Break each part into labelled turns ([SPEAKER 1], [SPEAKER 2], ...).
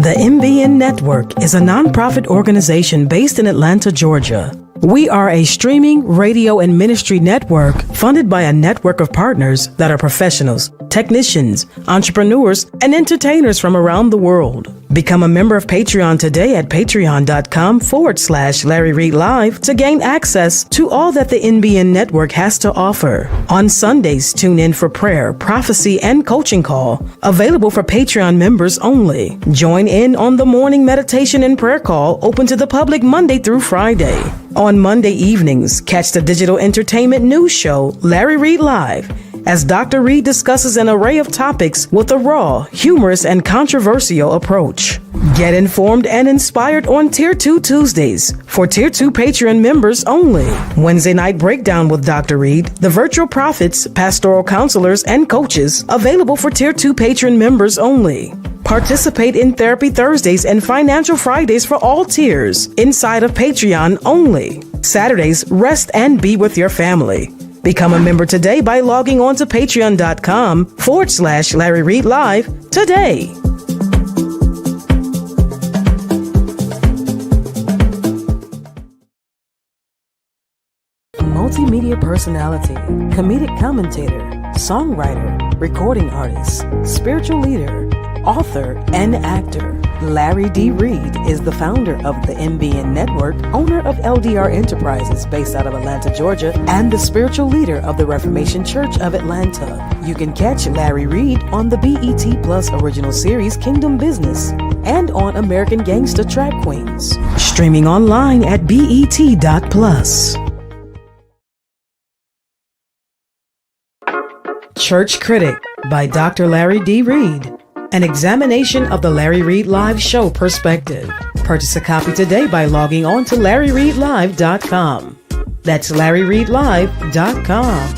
[SPEAKER 1] The MBN Network is a nonprofit organization based in Atlanta, Georgia. We are a streaming, radio, and ministry network funded by a network of partners that are professionals, technicians, entrepreneurs, and entertainers from around the world. Become a member of Patreon today at patreon.com/Larry Reid Live to gain access to all that the NBN Network has to offer. On Sundays, tune in for prayer, prophecy, and coaching call, available for Patreon members only. Join in on the morning meditation and prayer call, open to the public Monday through Friday. On Monday evenings, catch the digital entertainment news show, Larry Reid Live, as Dr. Reid discusses an array of topics with a raw, humorous, and controversial approach. Get informed and inspired on Tier 2 Tuesdays for Tier 2 Patreon members only. Wednesday night breakdown with Dr. Reid, the virtual prophets, pastoral counselors, and coaches, available for Tier 2 Patreon members only. Participate in Therapy Thursdays and Financial Fridays for all tiers inside of Patreon only. Saturdays, rest and be with your family. Become a member today by logging on to patreon.com/Larry Reid Live today. Multimedia personality, comedic commentator, songwriter, recording artist, spiritual leader, author, and actor. Larry D. Reid is the founder of the MBN Network, owner of LDR Enterprises based out of Atlanta, Georgia, and the spiritual leader of the Reformation Church of Atlanta. You can catch Larry Reid on the BET Plus original series Kingdom Business and on American Gangsta Track Queens. Streaming online at BET.plus. Church Critic by Dr. Larry D. Reid. An examination of the Larry Reid Live show perspective. Purchase a copy today by logging on to LarryReidLive.com. That's LarryReidLive.com.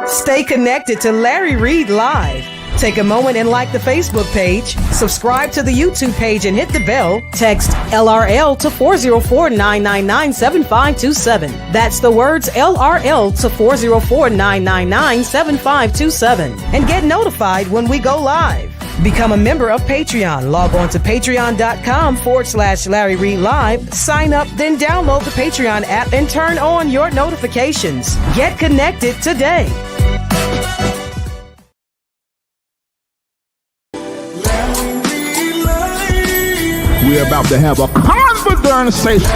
[SPEAKER 1] Stay connected to Larry Reid Live. Take a moment and like the Facebook page, subscribe to the YouTube page, and hit the bell. Text LRL to 404-999-7527. That's the words LRL to 404-999-7527. And get notified when we go live. Become a member of Patreon. Log on to patreon.com/Larry Reid Live. Sign up, then download the Patreon app and turn on your notifications. Get connected today.
[SPEAKER 2] We're about to have a conversation.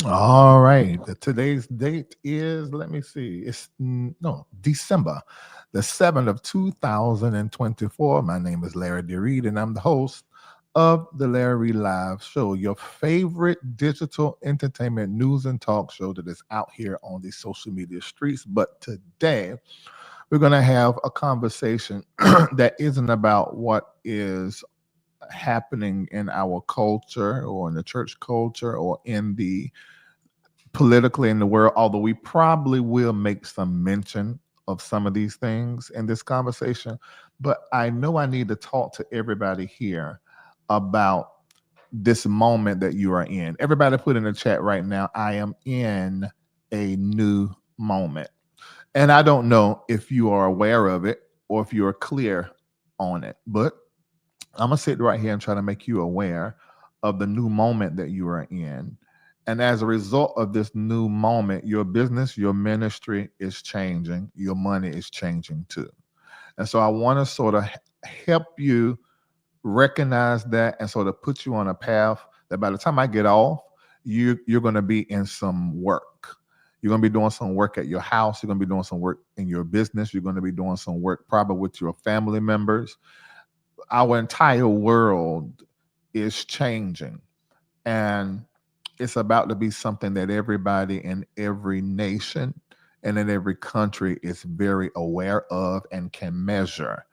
[SPEAKER 2] All right. Today's date is, let me see, December the 7th of 2024. My name is Larry D. Reid, and I'm the host of the Larry Reid Live Show, your favorite digital entertainment news and talk show that is out here on the social media streets. But today, we're going to have a conversation that isn't about what is happening in our culture or in the church culture or in the politically in the world, although we probably will make some mention of some of these things in this conversation. But I know I need to talk to everybody here about this moment that you are in. Everybody put in the chat right now, I am in a new moment. And I don't know if you are aware of it or if you are clear on it, but I'm going to sit right here and try to make you aware of the new moment that you are in. And as a result of this new moment, your business, your ministry is changing. Your money is changing too. And so I want to sort of help you recognize that and sort of put you on a path that by the time I get off, you're going to be in some work. You're going to be doing some work at your house. You're going to be doing some work in your business. You're going to be doing some work probably with your family members. Our entire world is changing, and it's about to be something that everybody in every nation and in every country is very aware of and can measure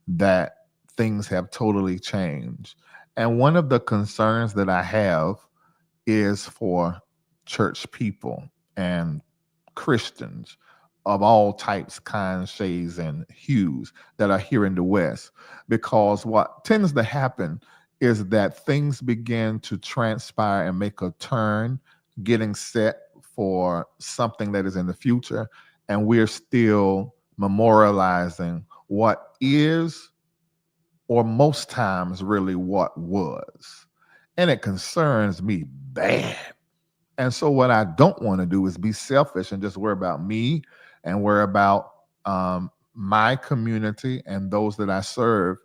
[SPEAKER 2] that things have totally changed. And one of the concerns that I have is for church people and Christians of all types, kinds, shades, and hues that are here in the West. Because what tends to happen is that things begin to transpire and make a turn, getting set for something that is in the future. And we're still memorializing what is, or most times, really what was. And it concerns me bad. And so, what I don't want to do is be selfish and just worry about me and worry about my community and those that I serve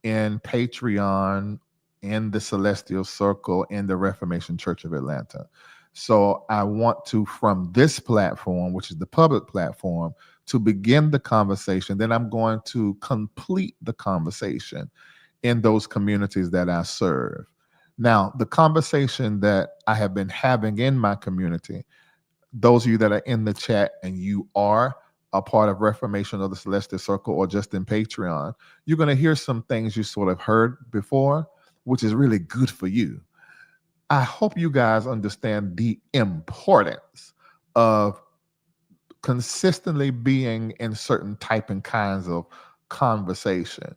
[SPEAKER 2] in Patreon, in the Celestial Circle, in the Reformation Church of Atlanta. So, I want to, from this platform, which is the public platform, to begin the conversation. Then I'm going to complete the conversation in those communities that I serve. Now, the conversation that I have been having in my community, those of you that are in the chat and you are a part of Reformation of the Celestial Circle or just in Patreon, you're going to hear some things you sort of heard before, which is really good for you. I hope you guys understand the importance of consistently being in certain type and kinds of conversation.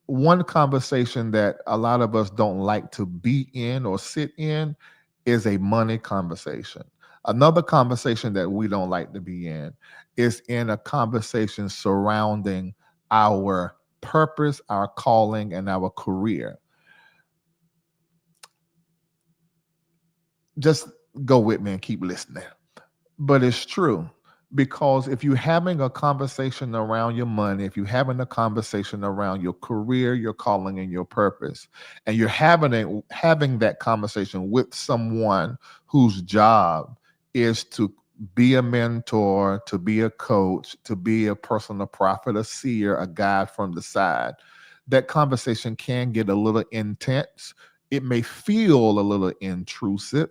[SPEAKER 2] One conversation that a lot of us don't like to be in or sit in is a money conversation. Another conversation that we don't like to be in is in a conversation surrounding our purpose, our calling, and our career. Just go with me and keep listening. But it's true, because if you're having a conversation around your money, if you're having a conversation around your career, your calling, and your purpose, and you're having that conversation with someone whose job is to be a mentor, to be a coach, to be a personal prophet, a seer, a guide from the side, that conversation can get a little intense. It may feel a little intrusive.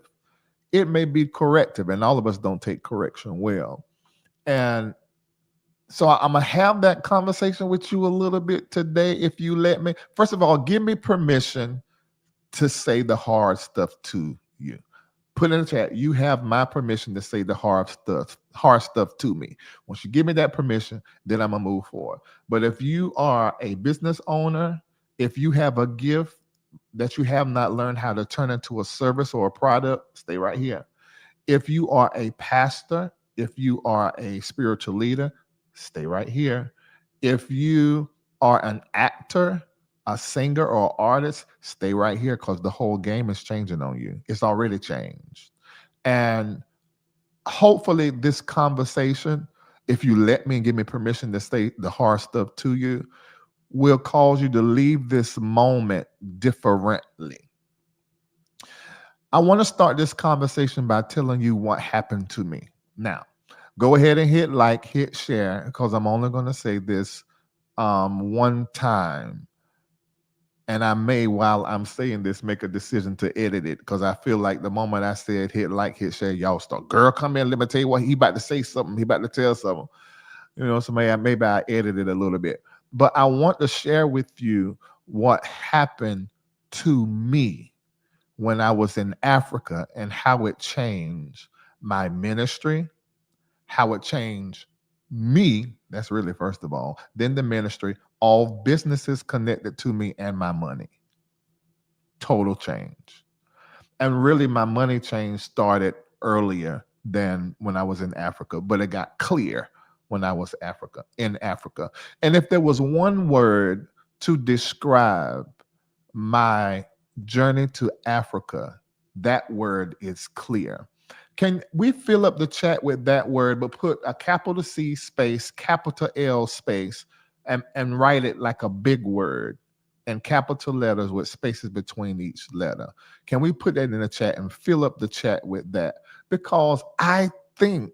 [SPEAKER 2] It may be corrective, and all of us don't take correction well. And so I'm going to have that conversation with you a little bit today, if you let me. First of all, give me permission to say the hard stuff to you. Put in the chat, you have my permission to say the hard stuff to me. Once you give me that permission, then I'm going to move forward. But if you are a business owner, if you have a gift that you have not learned how to turn into a service or a product, stay right here. If you are a pastor, if you are a spiritual leader, stay right here. If you are an actor, a singer, or artist, stay right here, because the whole game is changing on you. It's already changed. And hopefully this conversation, if you let me and give me permission to say the hard stuff to you, will cause you to leave this moment differently. I want to start this conversation by telling you what happened to me. Now, go ahead and hit like, hit share, because I'm only going to say this one time. And I may, while I'm saying this, make a decision to edit it, because I feel like the moment I said hit like, hit share, y'all start, girl, come in, let me tell you what, he about to say something, he about to tell something. So maybe I edited a little bit. But I want to share with you what happened to me when I was in Africa and how it changed my ministry, how it changed me. That's really first of all. Then the ministry, all businesses connected to me, and my money. Total change. And really, my money change started earlier than when I was in Africa, but it got clear when I was in Africa. And if there was one word to describe my journey to Africa, that word is clear. Can we fill up the chat with that word, but put a capital C space, capital L space, and write it like a big word, and capital letters with spaces between each letter? Can we put that in the chat and fill up the chat with that? Because I think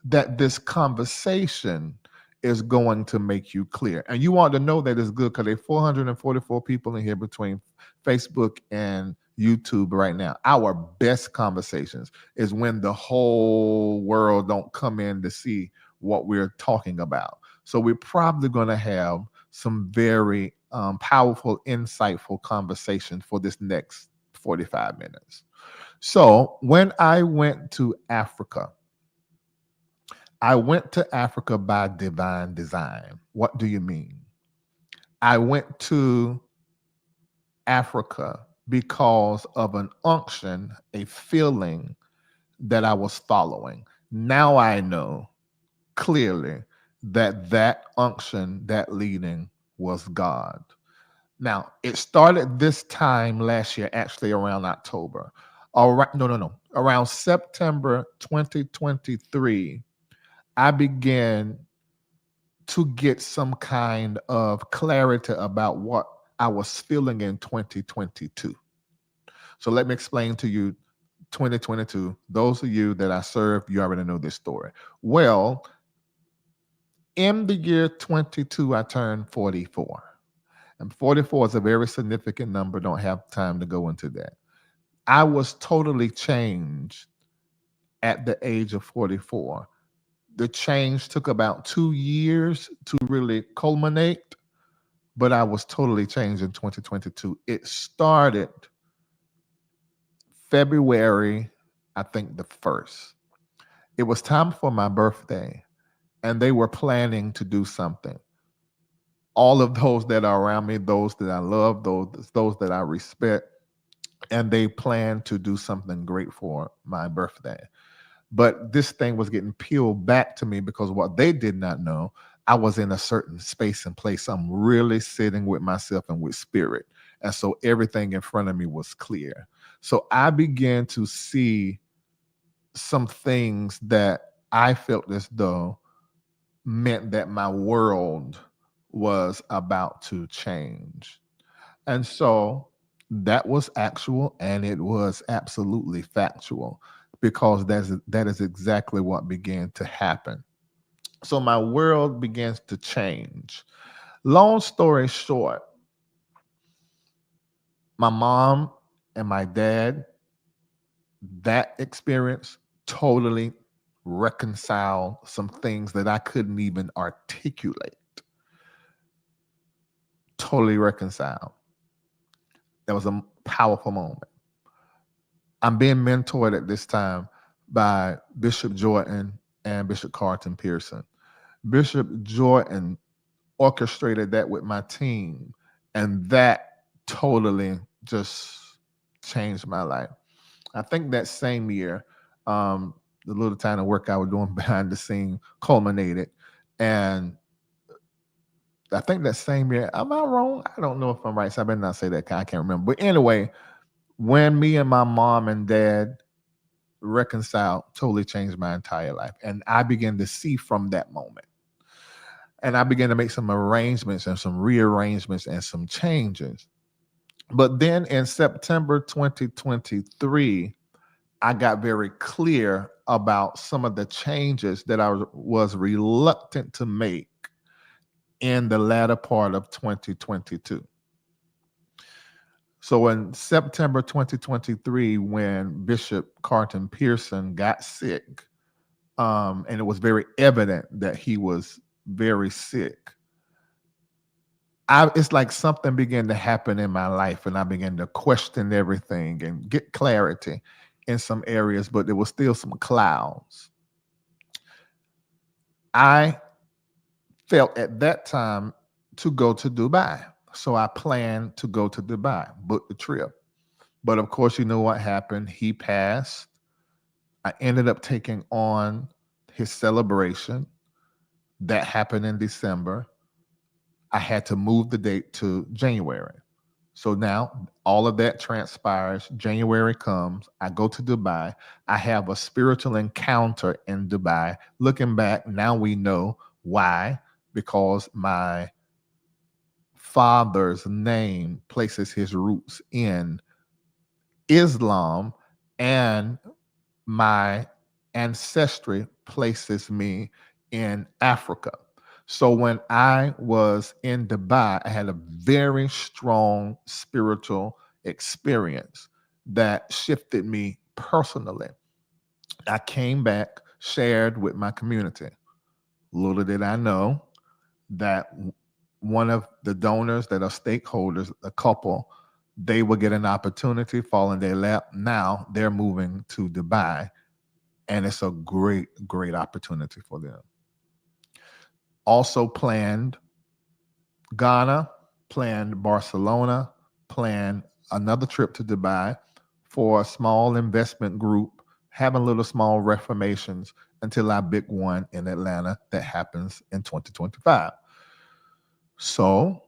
[SPEAKER 2] that this conversation is going to make you clear. And you want to know that it's good because there's 444 people in here between Facebook and YouTube right now. Our best conversations is when the whole world don't come in to see what we're talking about. So we're probably going to have some very powerful, insightful conversations for this next 45 minutes. So when I went to Africa, I went to Africa by divine design. What do you mean? I went to Africa because of an unction, a feeling that I was following. Now I know clearly that that unction, that leading was God. Now, it started this time last year, actually around October. All right, no. Around September 2023, I began to get some kind of clarity about what I was feeling in 2022. So let me explain to you 2022. Those of you that I served, you already know this story. Well, in the year 22, I turned 44. And 44 is a very significant number. Don't have time to go into that. I was totally changed at the age of 44. The change took about 2 years to really culminate, but I was totally changed in 2022. It started February, I think the 1st. It was time for my birthday, and they were planning to do something. All of those that are around me, those that I love, those that I respect, and they planned to do something great for my birthday. But this thing was getting peeled back to me because what they did not know, I was in a certain space and place. I'm really sitting with myself and with spirit. And so everything in front of me was clear. So I began to see some things that I felt as though meant that my world was about to change. And so that was actual, and it was absolutely factual, because that is exactly what began to happen. So my world begins to change. Long story short, my mom and my dad, that experience totally reconciled some things that I couldn't even articulate. Totally reconciled. That was a powerful moment. I'm being mentored at this time by Bishop Jordan and Bishop Carlton Pearson. Bishop Jordan orchestrated that with my team, and that totally just changed my life. I think that same year, the little tiny work I was doing behind the scene culminated, and I think that same year, am I wrong? I don't know if I'm right, so I better not say that. I can't remember. But anyway, when me and my mom and dad reconciled, totally changed my entire life. And I began to see from that moment. And I began to make some arrangements and some rearrangements and some changes. But then in September 2023, I got very clear about some of the changes that I was reluctant to make in the latter part of 2022. So in September 2023, when Bishop Carlton Pearson got sick, and it was very evident that he was very sick, it's like something began to happen in my life, and I began to question everything and get clarity in some areas, but there was still some clouds. I felt at that time to go to Dubai. So I planned to go to Dubai, booked the trip. But of course, you know what happened? He passed. I ended up taking on his celebration. That happened in December. I had to move the date to January. So now all of that transpires. January comes. I go to Dubai. I have a spiritual encounter in Dubai. Looking back, now we know why. Because my father's name places his roots in Islam, and my ancestry places me in Africa. So when I was in Dubai, I had a very strong spiritual experience that shifted me personally. I came back, shared with my community. Little did I know that one of the donors that are stakeholders, a couple, they will get an opportunity fall in their lap. Now they're moving to Dubai, and it's a great, great opportunity for them. Also planned Ghana, planned Barcelona, planned another trip to Dubai for a small investment group, having little small reformations until our big one in Atlanta that happens in 2025. So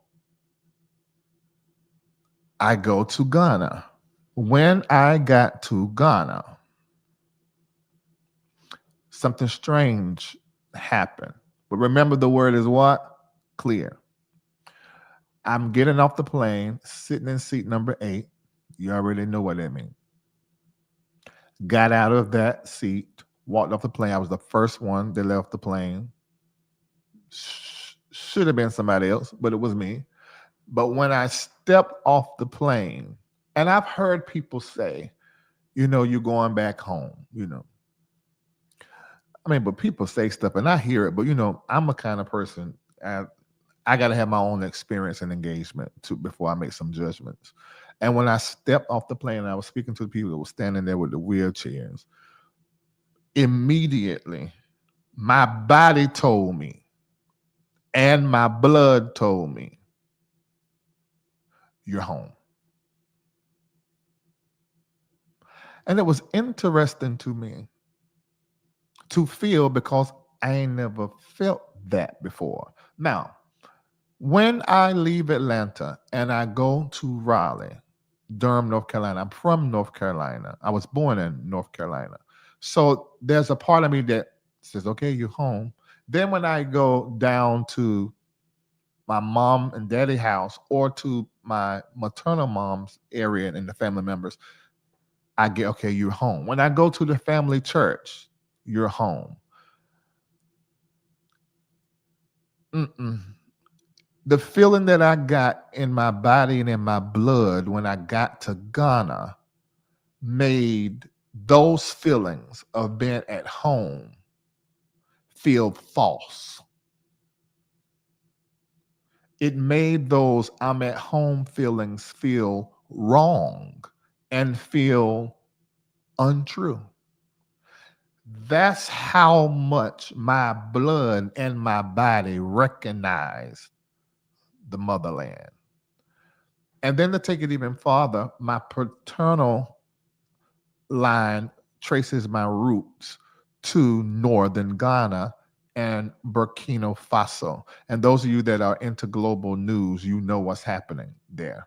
[SPEAKER 2] I go to Ghana. When I got to Ghana, something strange happened. But remember, the word is what? Clear. I'm getting off the plane, sitting in seat number 8. You already know what that means. Got out of that seat, walked off the plane. I was the first one that left the plane. Should have been somebody else, but it was me. But when I stepped off the plane, and I've heard people say, you're going back home, but people say stuff and I hear it, but I'm a kind of person, I got to have my own experience and engagement before I make some judgments. And when I stepped off the plane and I was speaking to the people that were standing there with the wheelchairs, immediately my body told me and my blood told me, you're home. And it was interesting to me to feel, because I ain't never felt that before. Now, when I leave Atlanta and I go to Raleigh, Durham, North Carolina, I'm from North Carolina. I was born in North Carolina. So there's a part of me that says, okay, you're home. Then when I go down to my mom and daddy house or to my maternal mom's area and the family members, I get, okay, you're home. When I go to the family church, you're home. The feeling that I got in my body and in my blood when I got to Ghana made those feelings of being at home feel false. It made those I'm at home feelings feel wrong and feel untrue. That's how much my blood and my body recognized the motherland. And then to take it even farther, my paternal line traces my roots to northern Ghana and Burkina Faso. And those of you that are into global news, you know what's happening there.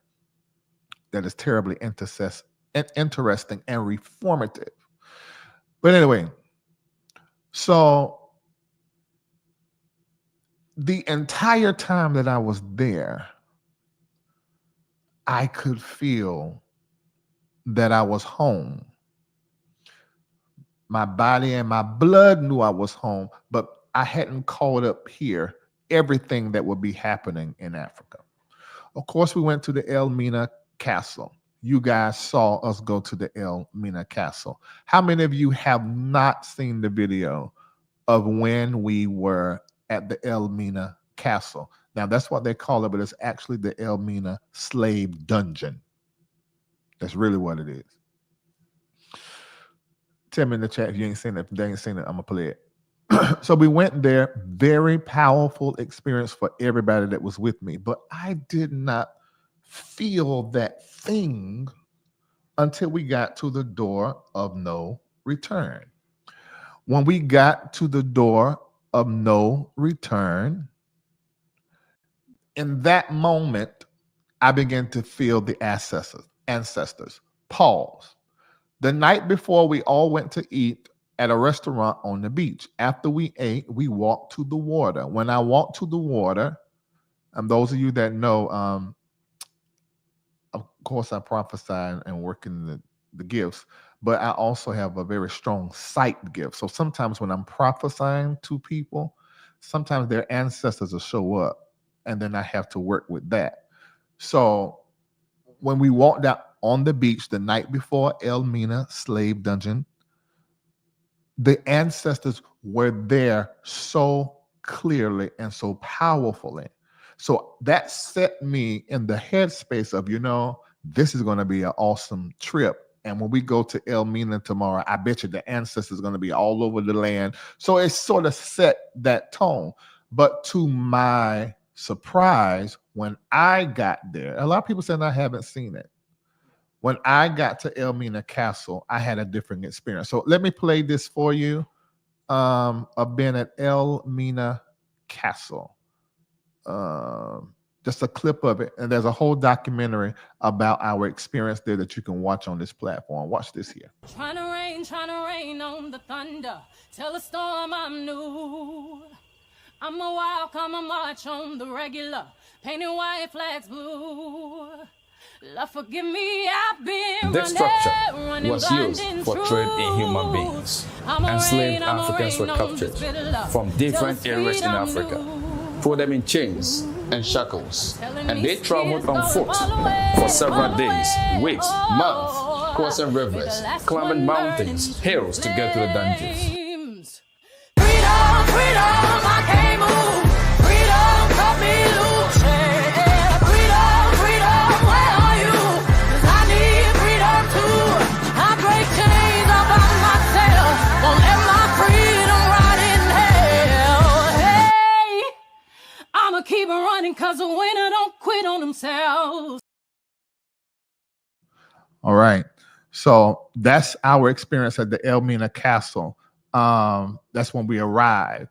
[SPEAKER 2] That is terribly interesting and reformative. But anyway, so the entire time that I was there, I could feel that I was home. My body and my blood knew I was home, but I hadn't caught up here everything that would be happening in Africa. Of course, we went to the El Mina Castle. You guys saw us go to the El Mina Castle. How many of you have not seen the video of when we were at the El Mina Castle? Now, that's what they call it, but it's actually the El Mina slave dungeon. That's really what it is. Tell me in the chat if you ain't seen it. If they ain't seen it, I'm going to play it. So we went there. Very powerful experience for everybody that was with me. But I did not feel that thing until we got to the door of no return. When we got to the door of no return, in that moment, I began to feel the ancestors. Pause. The night before, we all went to eat at a restaurant on the beach. After we ate, we walked to the water. When I walked to the water, and those of you that know, of course, I prophesy and work in the gifts, but I also have a very strong sight gift. So sometimes when I'm prophesying to people, sometimes their ancestors will show up, and then I have to work with that. So when we walked out on the beach the night before Elmina slave dungeon, the ancestors were there so clearly and so powerfully. So that set me in the headspace of, this is going to be an awesome trip. And when we go to Elmina tomorrow, I bet you the ancestors are going to be all over the land. So it sort of set that tone. But to my surprise, when I got there, a lot of people said I haven't seen it. When I got to Elmina Castle, I had a different experience. So let me play this for you. I've been at Elmina Castle. Just a clip of it. And there's a whole documentary about our experience there that you can watch on this platform. Watch this here.
[SPEAKER 3] Trying to rain on the thunder. Tell the storm I'm new. I'm a wild, come a march on the regular. Painting white flags blue. Lord forgive me, I've been
[SPEAKER 4] This structure was used for trade in human beings. Enslaved Africans were captured from different areas in Africa, put them in chains and shackles, and they traveled on foot for several days, weeks, months, crossing rivers, climbing mountains, hills to get to the dungeons.
[SPEAKER 3] Freedom, freedom, I can't move. Freedom, cut me loose. Freedom, freedom, where are you? 'Cause I need freedom too. I break chains up on myself. Won't let my freedom rot in hell. Hey, I'ma keep running 'cause a winner don't quit on themselves.
[SPEAKER 2] All right. So that's our experience at the Elmina Castle. That's when we arrived.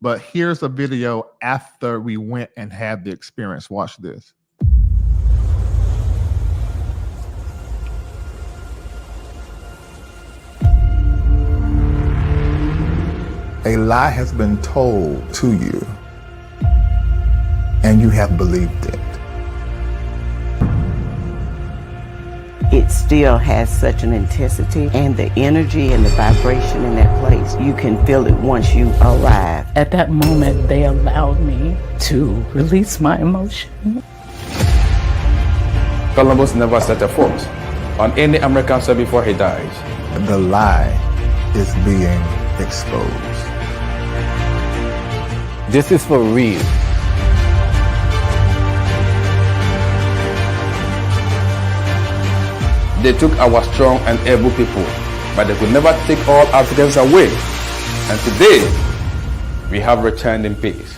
[SPEAKER 2] But here's a video after we went and had the experience. Watch this. A lie has been told to you, and you have believed it.
[SPEAKER 5] It still has such an intensity, and the energy and the vibration in that place, you can feel it once you arrive.
[SPEAKER 6] At that moment, they allowed me to release my emotion.
[SPEAKER 4] Columbus never set a foot on any American soil before he died.
[SPEAKER 2] The lie is being exposed.
[SPEAKER 7] This is for Reid.
[SPEAKER 4] They took our strong and able people, but they could never take all Africans away. And today, we have returned in peace.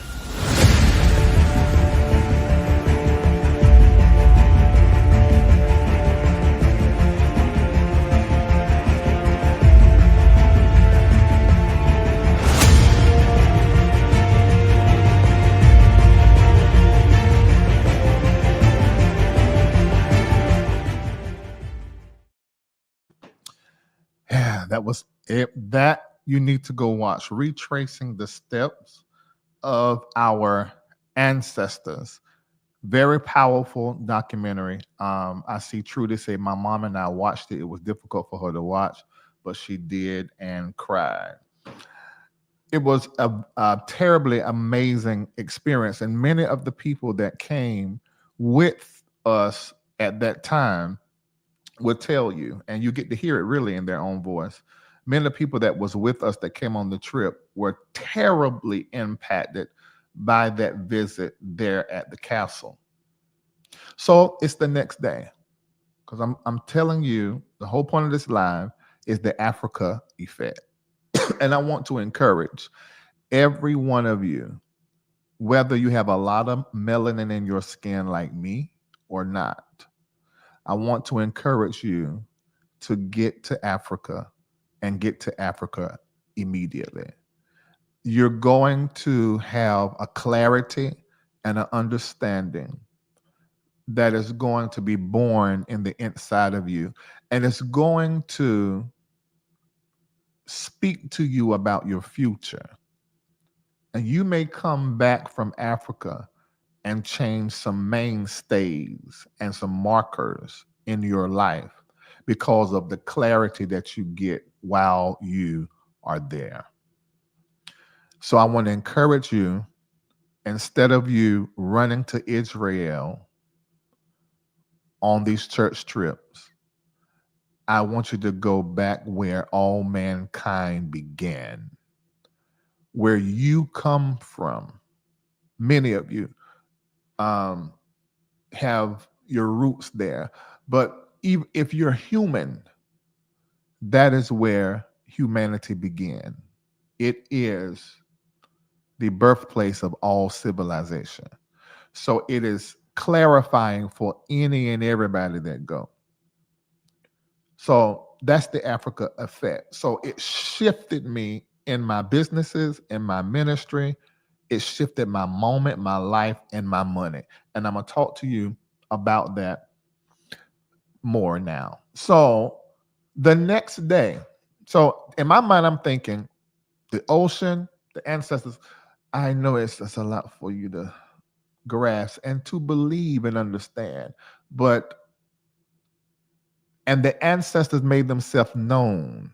[SPEAKER 2] Yeah, that was it. That you need to go watch. Retracing the steps of our ancestors. Very powerful documentary. I see Trudy say, my mom and I watched it. It was difficult for her to watch, but she did and cried. It was a terribly amazing experience. And many of the people that came with us at that time will tell you, and you get to hear it really in their own voice. Many of the people that was with us that came on the trip were terribly impacted by that visit there at the castle. So it's the next day, because I'm telling you, the whole point of this live is the Africa effect. And I want to encourage every one of you, whether you have a lot of melanin in your skin like me or not, I want to encourage you to get to Africa and get to Africa immediately. You're going to have a clarity and an understanding that is going to be born in the inside of you, and it's going to speak to you about your future. And you may come back from Africa and change some mainstays and some markers in your life because of the clarity that you get while you are there. So I want to encourage you, instead of you running to Israel on these church trips, I want you to go back where all mankind began, where you come from. Many of you have your roots there. But even if you're human, that is where humanity began. It is the birthplace of all civilization. So it is clarifying for any and everybody that go. So that's the Africa effect. So it shifted me in my businesses, in my ministry. It shifted my moment, my life, and my money. And I'm going to talk to you about that more now. So the next day, so in my mind, I'm thinking the ocean, the ancestors, I know it's a lot for you to grasp and to believe and understand. And the ancestors made themselves known.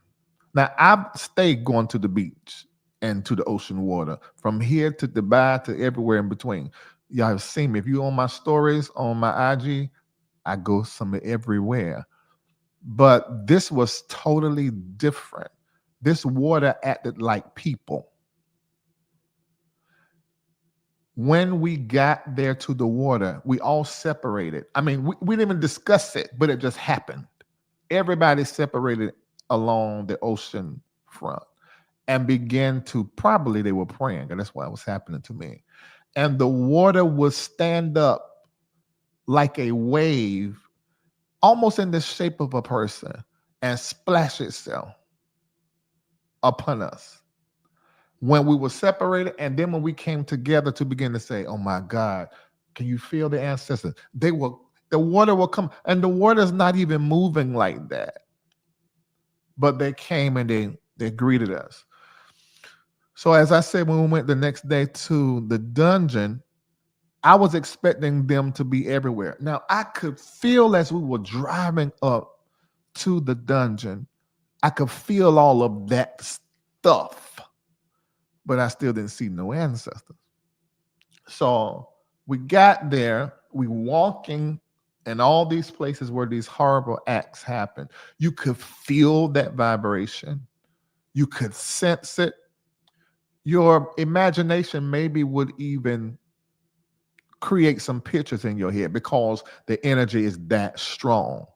[SPEAKER 2] Now, I've stayed going to the beach and to the ocean water, from here to Dubai to everywhere in between. Y'all have seen me. If you on my stories on my IG, I go somewhere everywhere. But this was totally different. This water acted like people. When we got there to the water, we all separated. I mean, we didn't even discuss it, but it just happened. Everybody separated along the ocean front and began to, probably they were praying, and that's what was happening to me. And the water would stand up like a wave, almost in the shape of a person, and splash itself upon us when we were separated. And then when we came together to begin to say, oh my God, can you feel the ancestors? The water will come, and the water is not even moving like that. But they came and they greeted us. So as I said, when we went the next day to the dungeon, I was expecting them to be everywhere. Now, I could feel as we were driving up to the dungeon, I could feel all of that stuff, but I still didn't see no ancestors. So we got there, we walking in all these places where these horrible acts happen. You could feel that vibration. You could sense it. Your imagination maybe would even create some pictures in your head because the energy is that strong.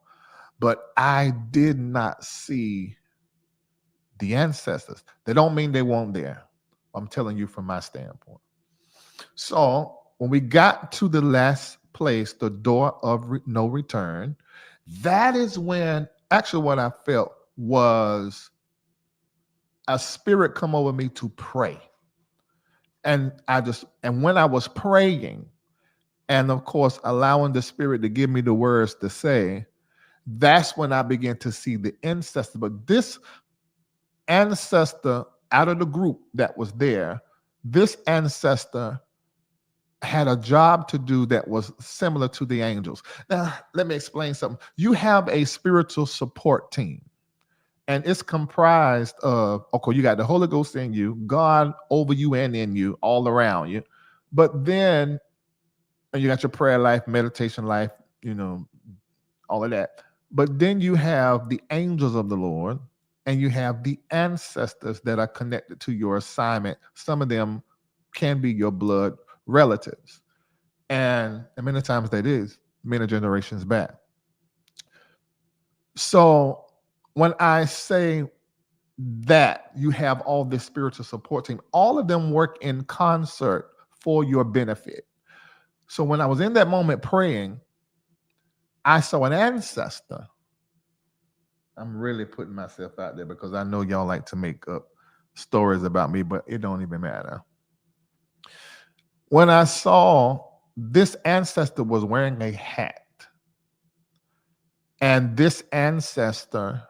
[SPEAKER 2] But I did not see the ancestors. They don't mean they weren't there. I'm telling you from my standpoint. So when we got to the last place, the door of no return, that is when actually what I felt was a spirit come over me to pray. And when I was praying, and of course allowing the spirit to give me the words to say, that's when I began to see the ancestor. But this ancestor out of the group that was there, this ancestor had a job to do that was similar to the angels. Now, let me explain something. You have a spiritual support team, and it's comprised of, okay, you got the Holy Ghost in you, God over you and in you, all around you. But then you got your prayer life, meditation life, all of that. But then you have the angels of the Lord, and you have the ancestors that are connected to your assignment. Some of them can be your blood relatives. And many times that is many generations back. So when I say that you have all this spiritual support team, all of them work in concert for your benefit. So when I was in that moment praying, I saw an ancestor. I'm really putting myself out there because I know y'all like to make up stories about me, but it don't even matter. When I saw this ancestor was wearing a hat, and this ancestor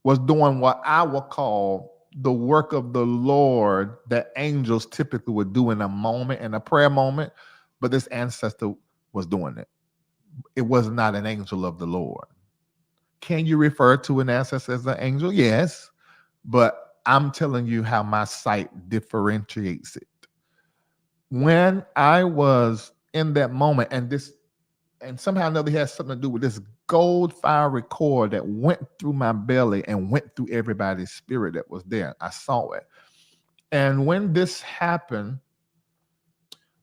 [SPEAKER 2] was doing what I would call the work of the Lord that angels typically would do in a moment, in a prayer moment, but this ancestor was doing it. It was not an angel of the Lord. Can you refer to an ancestor as an angel? Yes, but I'm telling you how my sight differentiates it. When I was in that moment, and somehow or another it has something to do with this gold fiery cord that went through my belly and went through everybody's spirit that was there. I saw it. And when this happened,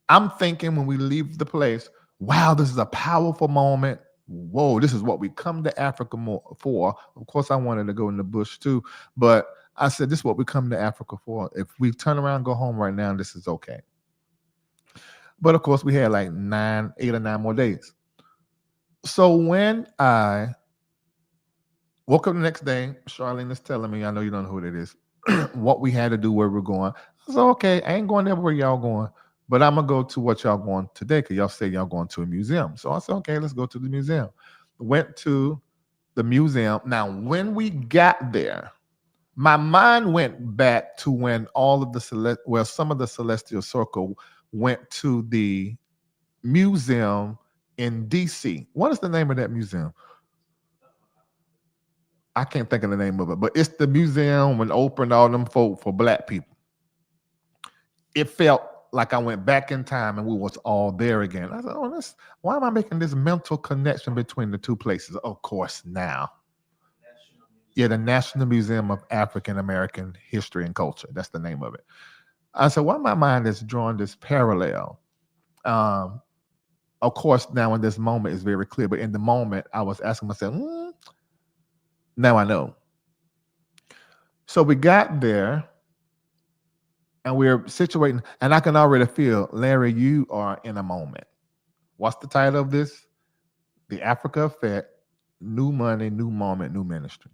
[SPEAKER 2] I'm thinking when we leave the place, wow, this is a powerful moment. Whoa, this is what we come to Africa for. Of course, I wanted to go in the bush too, but I said, this is what we come to Africa for. If we turn around and go home right now, this is okay. But of course, we had like 8 or 9 more days. So when I woke up the next day, Charlene is telling me, I know you don't know who it is, what we had to do, where we're going. I said, okay, I ain't going everywhere y'all going, but I'm going to go to what y'all going today because y'all say y'all going to a museum. So I said, okay, let's go to the museum. Went to the museum. Now, when we got there, my mind went back to when all of the some of the Celestial Circle went to the museum in DC. What is the name of that museum? I can't think of the name of it, but it's the museum when opened all them folk for black people. It felt like I went back in time and we was all there again. I said, oh, why am I making this mental connection between the two places? Of course, now. Yeah, the National Museum of African American History and Culture. That's the name of it. I said, why my mind is drawing this parallel? Of course, now in this moment is very clear, but in the moment, I was asking myself, now I know. So we got there and we're situating, and I can already feel, Larry, you are in a moment. What's the title of this? The Africa Effect, New Money, New Moment, New Ministry.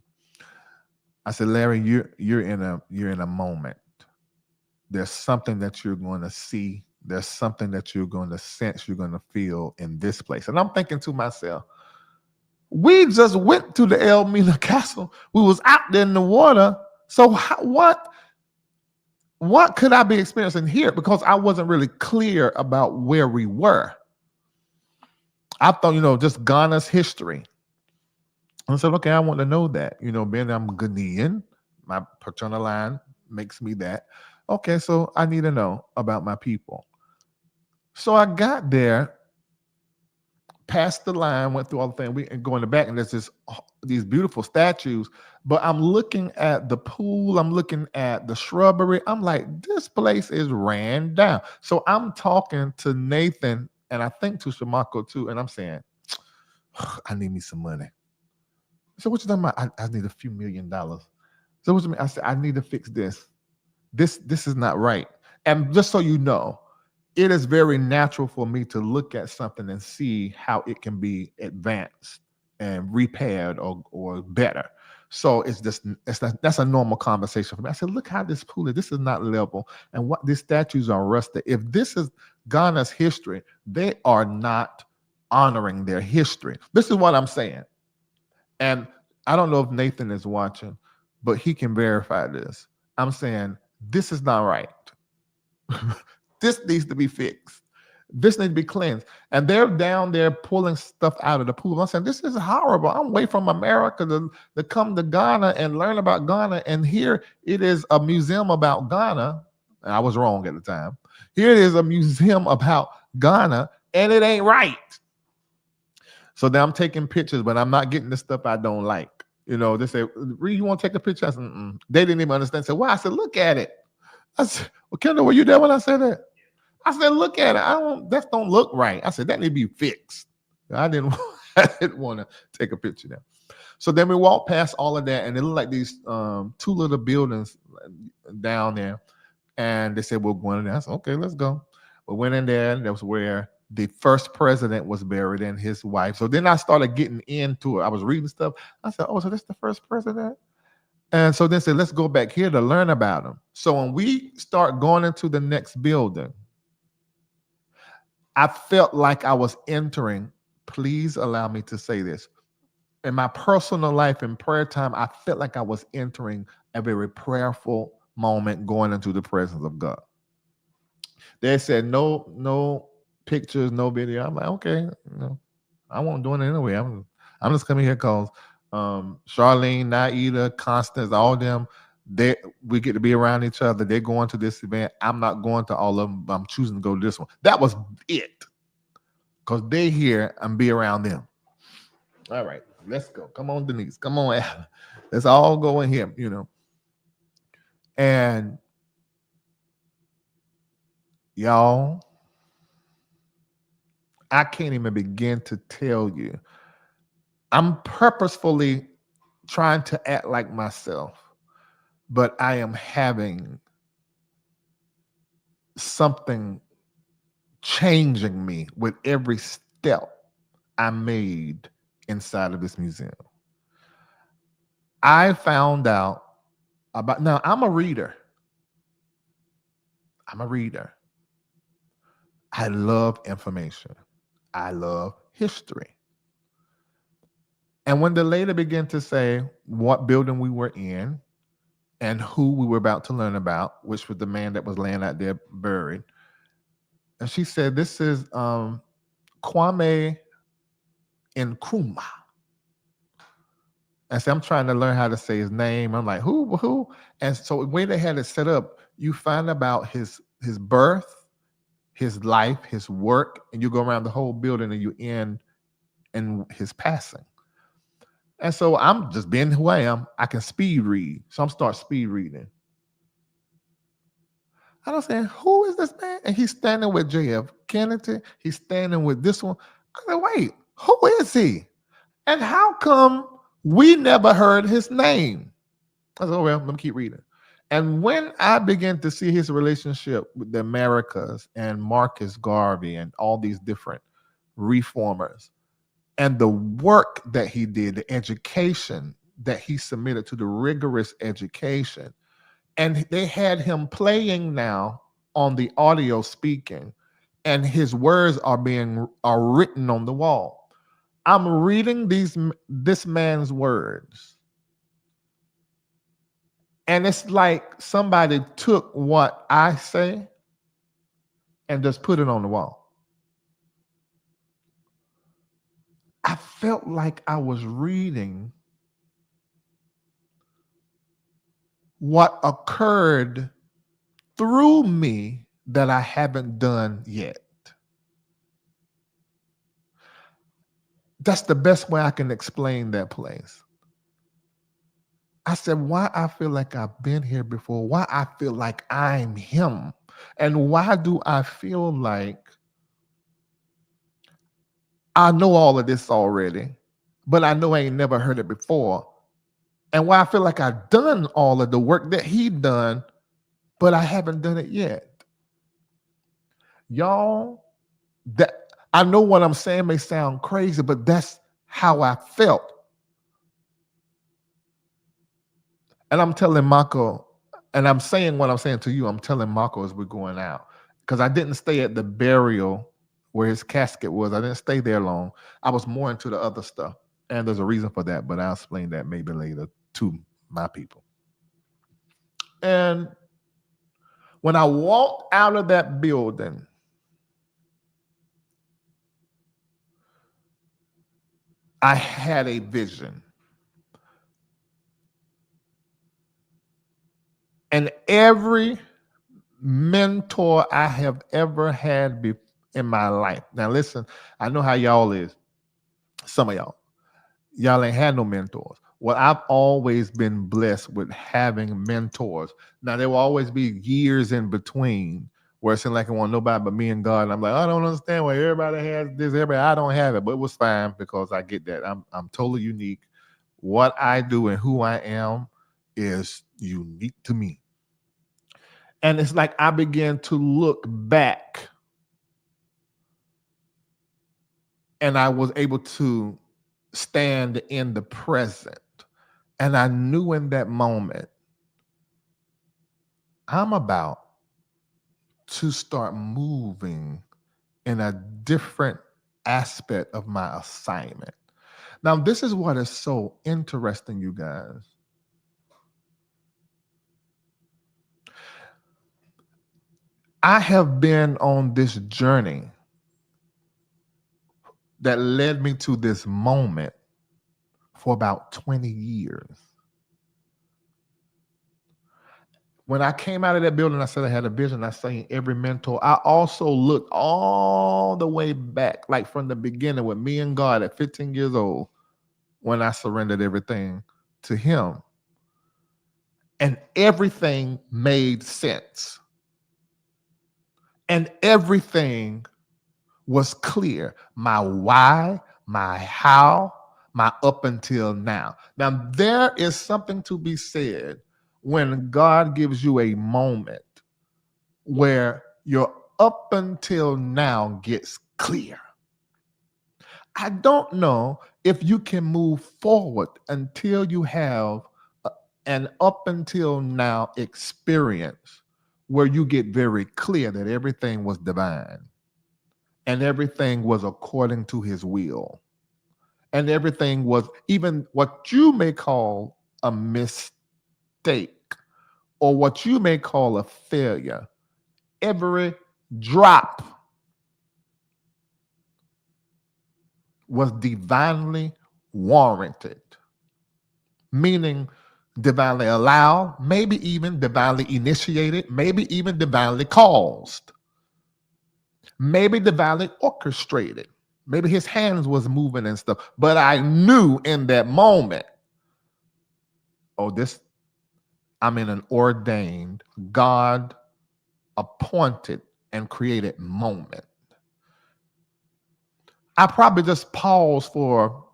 [SPEAKER 2] I said, Larry, you're in a moment. There's something that you're going to see. There's something that you're going to sense, you're going to feel in this place. And I'm thinking to myself, we just went to the Elmina Castle. We was out there in the water. So what could I be experiencing here? Because I wasn't really clear about where we were. I thought, just Ghana's history. I said, okay, I want to know that. Being I'm Ghanaian, my paternal line makes me that. Okay, so I need to know about my people. So I got there, passed the line, went through all the things. We go in the back, and there's these beautiful statues. But I'm looking at the pool. I'm looking at the shrubbery. I'm like, this place is ran down. So I'm talking to Nathan, and I think to Shamako too, and I'm saying, I need me some money. So what you talking about? I need a few $1 million. So what you mean? I said, I need to fix this. This is not right. And just so you know, it is very natural for me to look at something and see how it can be advanced and repaired or better. So that's a normal conversation for me. I said, look how this pool is. This is not level. And what these statues are rusted. If this is Ghana's history, they are not honoring their history. This is what I'm saying. And I don't know if Nathan is watching, but he can verify this. I'm saying this is not right. This needs to be fixed. This needs to be cleansed. And they're down there pulling stuff out of the pool. I'm saying, this is horrible. I'm away from America to come to Ghana and learn about Ghana. And here it is a museum about Ghana. And I was wrong at the time. Here it is a museum about Ghana, and it ain't right. So now I'm taking pictures, but I'm not getting the stuff I don't like. They say, Reid, you want to take a picture? I said, They didn't even understand. Said, why? I said, look at it. I said, well, Kendall, were you there when I said that? I said, look at it. That don't look right. I said, that need to be fixed. I didn't want to take a picture there. So then we walked past all of that, and it looked like these 2 little buildings down there. And they said, we're going in there. I said, okay, let's go. We went in there, and that was where the first president was buried and his wife. So then I started getting into it. I was reading stuff. I said, oh, so that's the first president? And so then said, let's go back here to learn about him. So when we start going into the next building, I felt like I was entering, please allow me to say this. In my personal life in prayer time, I felt like I was entering a very prayerful moment going into the presence of God. They said, no pictures, no video. I'm like, okay, I won't do it anyway. I'm just coming here because Charlene, Naida, Constance, all them, we get to be around each other. They're going to this event. I'm not going to all of them, but I'm choosing to go to this one. That was it. Because they're here and be around them. All right, let's go. Come on, Denise. Come on, Alan. Let's all go in here, And y'all, I can't even begin to tell you. I'm purposefully trying to act like myself, but I am having something changing me with every step I made inside of this museum. I found out now I'm a reader. I love information. I love history. And when the lady began to say what building we were in and who we were about to learn about, which was the man that was laying out there buried, and she said, this is Kwame Nkrumah. I said, I'm trying to learn how to say his name. I'm like, who? And so the way they had it set up, you find about his birth, his life, his work, and you go around the whole building and you end in his passing. And so I'm just being who I am. I can speed read. So I'm start speed reading. And I'm saying, who is this man? And he's standing with J.F. Kennedy. He's standing with this one. I said, wait, who is he? And how come we never heard his name? I said, oh, well, let me keep reading. And when I began to see his relationship with the Americas and Marcus Garvey and all these different reformers and the work that he did, the education that he submitted to, the rigorous education, and they had him playing now on the audio speaking, and his words are written on the wall. I'm reading this man's words. And it's like somebody took what I say and just put it on the wall. I felt like I was reading what occurred through me that I haven't done yet. That's the best way I can explain that place. I said, why I feel like I've been here before, why I feel like I'm him, and why do I feel like I know all of this already, but I know I ain't never heard it before, and why I feel like I've done all of the work that he done, but I haven't done it yet. Y'all, that I know what I'm saying may sound crazy, but that's how I felt. And I'm telling Mako, and I'm saying what I'm saying to you, I'm telling Mako as we're going out. Because I didn't stay at the burial where his casket was. I didn't stay there long. I was more into the other stuff. And there's a reason for that, but I'll explain that maybe later to my people. And when I walked out of that building, I had a vision. And every mentor I have ever had in my life. Now, listen, I know how y'all is. Some of y'all ain't had no mentors. Well, I've always been blessed with having mentors. Now, there will always be years in between where it seemed like I want nobody but me and God. And I'm like, I don't understand why everybody has this, I don't have it. But it was fine because I get that. I'm totally unique. What I do and who I am is unique to me. And it's like I began to look back and I was able to stand in the present. And I knew in that moment, I'm about to start moving in a different aspect of my assignment. Now, this is what is so interesting, you guys. I have been on this journey that led me to this moment for about 20 years. When I came out of that building, I said I had a vision. I seen every mentor. I also looked all the way back, like from the beginning with me and God at 15 years old, when I surrendered everything to him. And everything made sense. And everything was clear. My why, my how, my up until now. Now, there is something to be said when God gives you a moment where your up until now gets clear. I don't know if you can move forward until you have an up until now experience where you get very clear that everything was divine and everything was according to his will. And everything was even what you may call a mistake or what you may call a failure. Every drop was divinely warranted, meaning divinely allowed, maybe even divinely initiated, maybe even divinely caused, maybe divinely orchestrated. Maybe his hands was moving and stuff. But I knew in that moment, oh, I'm in an ordained, God appointed and created moment. I probably just paused for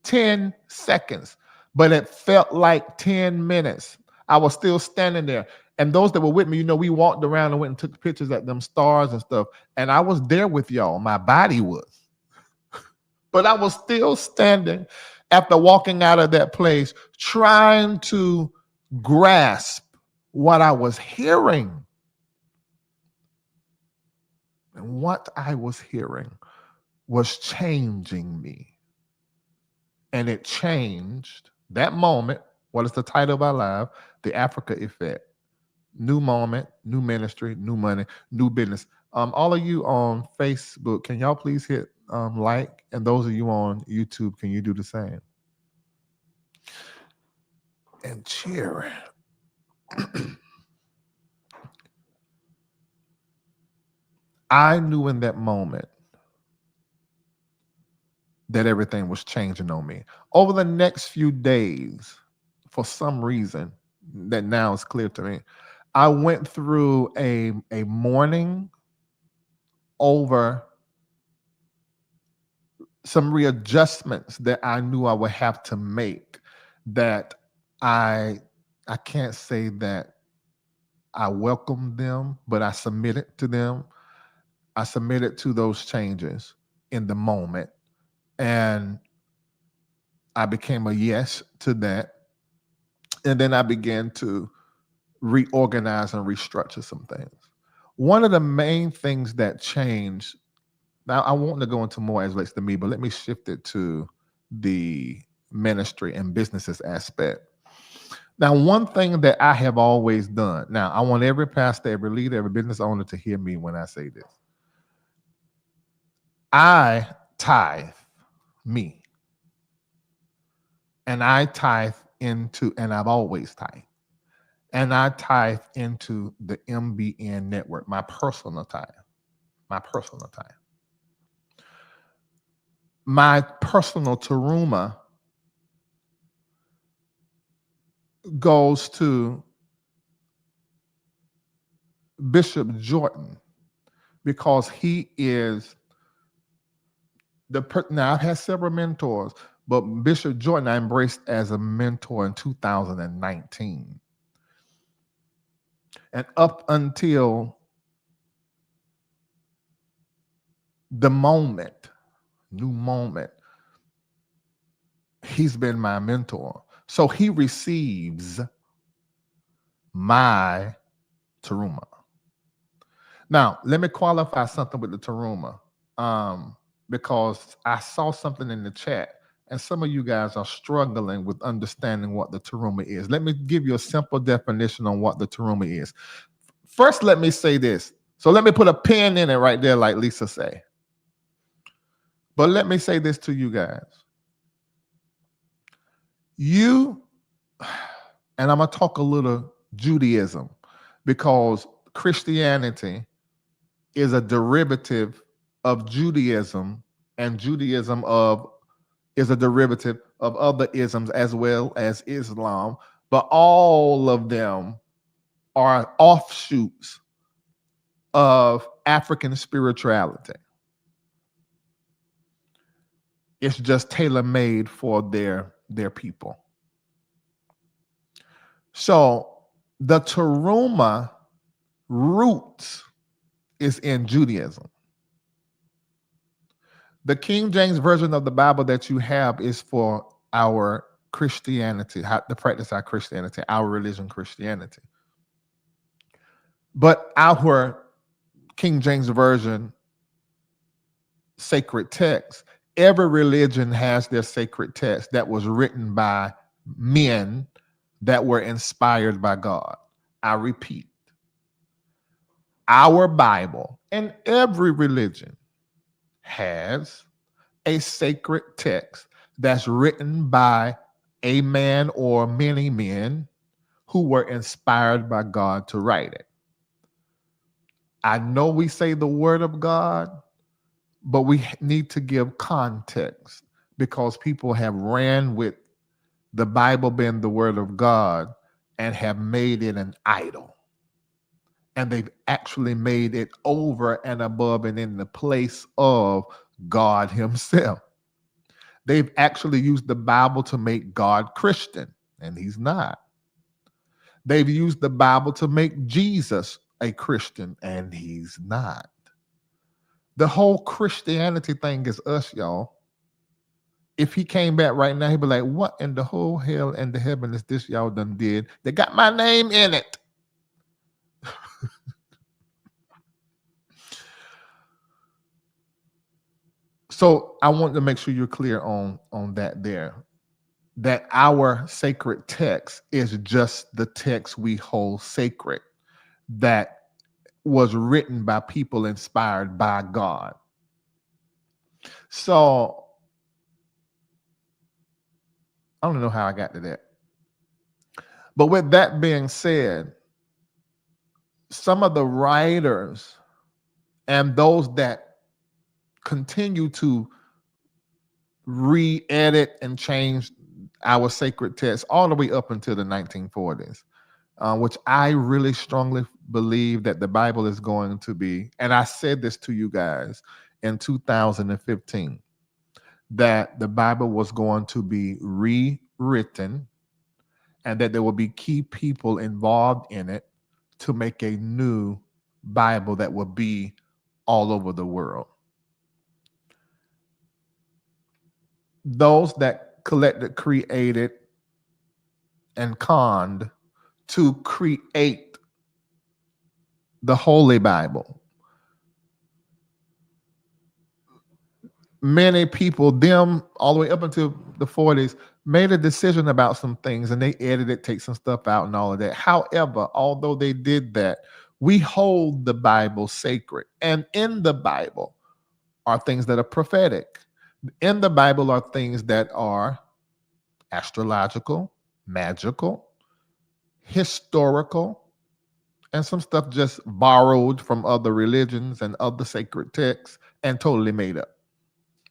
[SPEAKER 2] 10 seconds, but it felt like 10 minutes. I was still standing there. And those that were with me, we walked around and went and took pictures at them stars and stuff. And I was there with y'all. My body was. But I was still standing after walking out of that place, trying to grasp what I was hearing. And what I was hearing was changing me. And it changed that moment. What is the title of our live? The Africa Effect. New moment, new ministry, new money, new business. All of you on Facebook, can y'all please hit like? And those of you on YouTube, can you do the same? And cheering. I knew in that moment that everything was changing on me. Over the next few days, for some reason that now is clear to me, I went through a mourning over some readjustments that I knew I would have to make, that I can't say that I welcomed them, but I submitted to them. I submitted to those changes in the moment. And I became a yes to that. And then I began to reorganize and restructure some things. One of the main things that changed, now I want to go into more as relates to me, but let me shift it to the ministry and businesses aspect. Now, one thing that I have always done, now I want every pastor, every leader, every business owner to hear me when I say this. I tithe me. And I tithe into, and I've always tithe. And I tithe into the MBN network, my personal tithe. My personal tithe. My personal teruma goes to Bishop Jordan because he is now I've had several mentors, but Bishop Jordan I embraced as a mentor in 2019. And up until the new moment, he's been my mentor. So he receives my teruma. Now, let me qualify something with the teruma, because I saw something in the chat, and some of you guys are struggling with understanding what the teruma is. Let me give you a simple definition on what the teruma is. First, let me say this. So let me put a pin in it right there, like Lisa say. But let me say this to you guys. You, and I'm going to talk a little Judaism, because Christianity is a derivative of Judaism, and Judaism is a derivative of other isms as well as Islam, but all of them are offshoots of African spirituality. It's just tailor-made for their people. So the Teruma roots is in Judaism. The King James Version of the Bible that you have is for our Christianity, how to practice our Christianity, our religion, Christianity. But our King James Version sacred text, every religion has their sacred text that was written by men that were inspired by God. I repeat, our Bible and every religion has a sacred text that's written by a man or many men who were inspired by God to write it. I know we say the word of God, but we need to give context because people have ran with the Bible being the word of God and have made it an idol. And they've actually made it over and above and in the place of God himself. They've actually used the Bible to make God Christian, and he's not. They've used the Bible to make Jesus a Christian, and he's not. The whole Christianity thing is us, y'all. If he came back right now, he'd be like, what in the whole hell and the heaven is this y'all done did? They got my name in it. So I want to make sure you're clear on that there, that our sacred text is just the text we hold sacred, that was written by people inspired by God. So I don't know how I got to that. But with that being said, some of the writers and those that continue to re-edit and change our sacred text all the way up until the 1940s, which I really strongly believe that the Bible is going to be, and I said this to you guys in 2015, that the Bible was going to be rewritten and that there will be key people involved in it to make a new Bible that will be all over the world. Those that collected, created, and conned to create the Holy Bible. Many people, them all the way up until the 40s, made a decision about some things and they edited, take some stuff out and all of that. However, although they did that, we hold the Bible sacred. And in the Bible are things that are prophetic. In the Bible are things that are astrological, magical, historical, and some stuff just borrowed from other religions and other sacred texts and totally made up.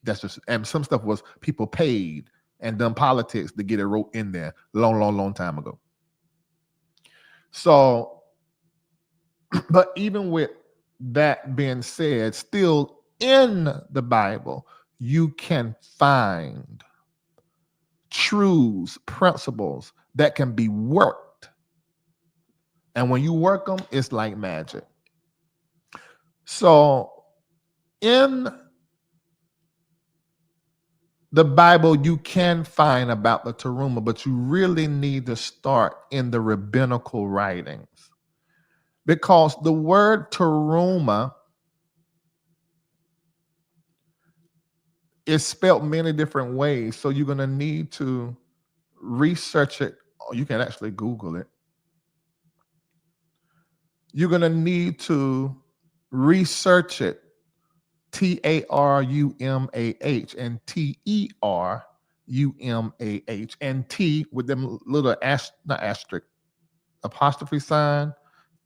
[SPEAKER 2] That's just, and some stuff was people paid and done politics to get it wrote in there long time ago. So, but even with that being said, still in the Bible, you can find truths, principles that can be worked. And when you work them, it's like magic. So in the Bible, you can find about the Teruma, but you really need to start in the rabbinical writings. Because the word Teruma is spelled many different ways. So you're going to need to research it. Or you can actually Google it. You're going to need to research it. Tarumah and Terumah and T with them little not asterisk, apostrophe sign,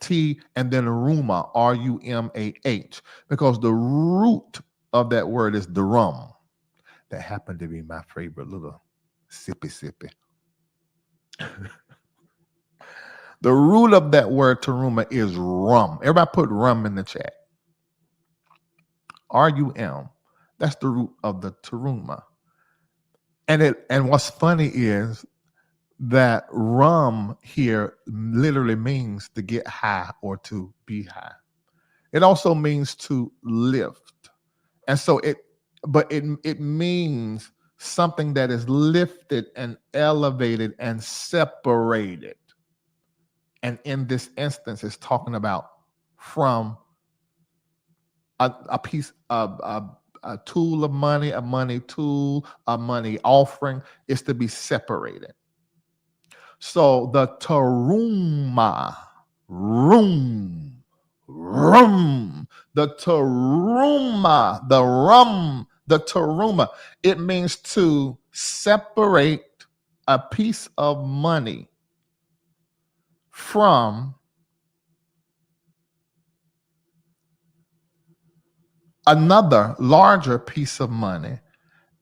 [SPEAKER 2] T, and then Ruma, R-U-M-A-H, because the root of that word is drum. That happened to be my favorite little sippy. The root of that word teruma is rum. Everybody put rum in the chat. R-U-M. That's the root of the teruma. And what's funny is that rum here literally means to get high or to be high. It also means to lift. And so it means something that is lifted and elevated and separated. And in this instance, it's talking about from a piece of a tool of money, a money tool, a money offering is to be separated. So the teruma, room, the teruma, the rum, the teruma, it means to separate a piece of money from another larger piece of money